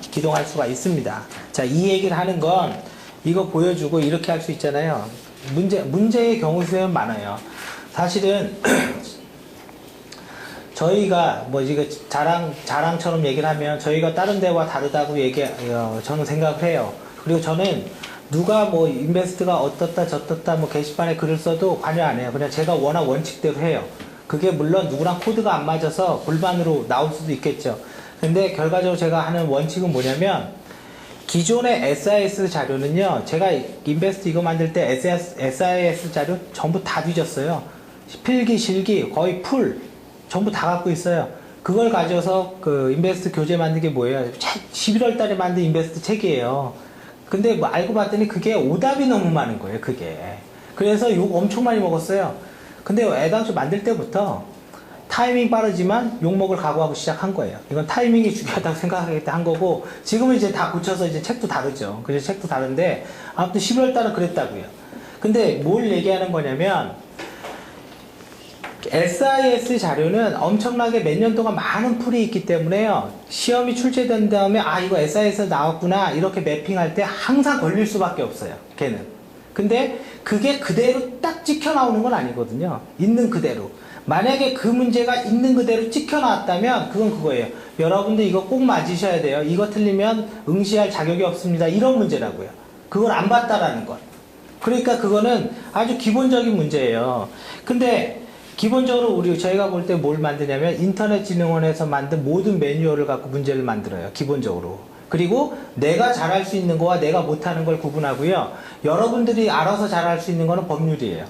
기동할 수가 있습니다. 자, 이 얘기를 하는 건 이거 보여주고 이렇게 할 수 있잖아요. 문제의 경우 수는 많아요. 사실은 저희가 뭐 이거 자랑처럼 얘기를 하면 저희가 다른 데와 다르다고 저는 생각을 해요. 그리고 저는 누가 뭐 인베스트가 어떻다 저떻다 뭐 게시판에 글을 써도 관여 안 해요. 그냥 제가 워낙 원칙대로 해요. 그게 물론 누구랑 코드가 안 맞아서 불만으로 나올 수도 있겠죠. 근데 결과적으로 제가 하는 원칙은 뭐냐면, 기존의 SIS 자료는요, 제가 인베스트 이거 만들 때 SIS 자료 전부 다 뒤졌어요. 필기, 실기, 거의 풀 전부 다 갖고 있어요. 그걸 가져서 그 인베스트 교재 만든 게 뭐예요? 11월 달에 만든 인베스트 책이에요. 근데 뭐 알고 봤더니 그게 오답이 너무 많은 거예요, 그게. 그래서 욕 엄청 많이 먹었어요. 근데 애당초 만들 때부터 타이밍 빠르지만 욕먹을 각오하고 시작한 거예요. 이건 타이밍이 중요하다고 생각하기 때문에 한 거고, 지금은 이제 다 고쳐서 이제 책도 다르죠. 그래서 책도 다른데, 아무튼 11월 달은 그랬다고요. 근데 뭘 얘기하는 거냐면, SIS 자료는 엄청나게 몇 년 동안 많은 풀이 있기 때문에요. 시험이 출제된 다음에, 아, 이거 SIS 나왔구나, 이렇게 매핑할 때 항상 걸릴 수밖에 없어요, 걔는. 근데 그게 그대로 딱 찍혀 나오는 건 아니거든요. 있는 그대로. 만약에 그 문제가 있는 그대로 찍혀 나왔다면 그건 그거예요. 여러분들 이거 꼭 맞으셔야 돼요. 이거 틀리면 응시할 자격이 없습니다. 이런 문제라고요. 그걸 안 봤다라는 것. 그러니까 그거는 아주 기본적인 문제예요. 근데 기본적으로 저희가 볼 때 뭘 만드냐면 인터넷진흥원에서 만든 모든 매뉴얼을 갖고 문제를 만들어요. 기본적으로. 그리고 내가 잘할 수 있는 거와 내가 못하는 걸 구분하고요. 여러분들이 알아서 잘할 수 있는 거는 법률이에요.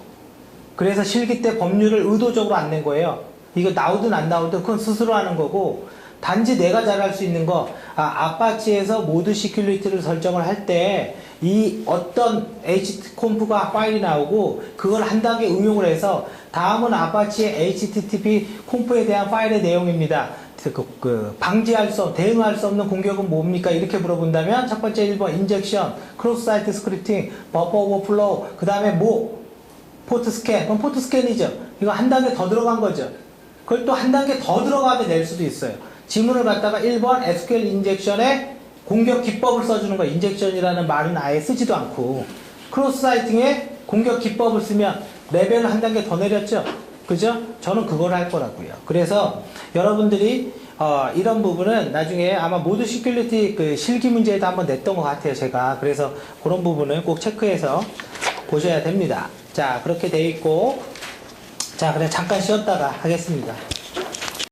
그래서 실기 때 법률을 의도적으로 안 낸 거예요. 이거 나오든 안 나오든 그건 스스로 하는 거고, 단지 내가 잘할 수 있는 거, 아파치에서 모드 시큐리티를 설정을 할 때 이 어떤 HTConf가 파일이 나오고 그걸 한 단계 응용을 해서 다음은 아파치의 HTTP 콤프에 대한 파일의 내용입니다. 방지할 대응할 수 없는 공격은 뭡니까? 이렇게 물어본다면 첫 번째 1번 인젝션, 크로스 사이트 스크립팅, 버퍼 오버플로우, 그 다음에 포트 스캔. 그럼 포트 스캔이죠. 이거 한 단계 더 들어간 거죠. 그걸 또 한 단계 더 들어가면 낼 수도 있어요. 지문을 갖다가 1번 SQL 인젝션에 공격 기법을 써주는 거예요. 인젝션이라는 말은 아예 쓰지도 않고. 크로스 사이팅에 공격 기법을 쓰면 레벨을 한 단계 더 내렸죠. 그죠? 저는 그걸 할 거라고요. 그래서 여러분들이 이런 부분은 나중에 아마 모드 시큐리티 그 실기 문제에도 한번 냈던 것 같아요, 제가. 그래서 그런 부분은 꼭 체크해서 보셔야 됩니다. 자, 그렇게 돼 있고, 자, 그냥 잠깐 쉬었다가 하겠습니다.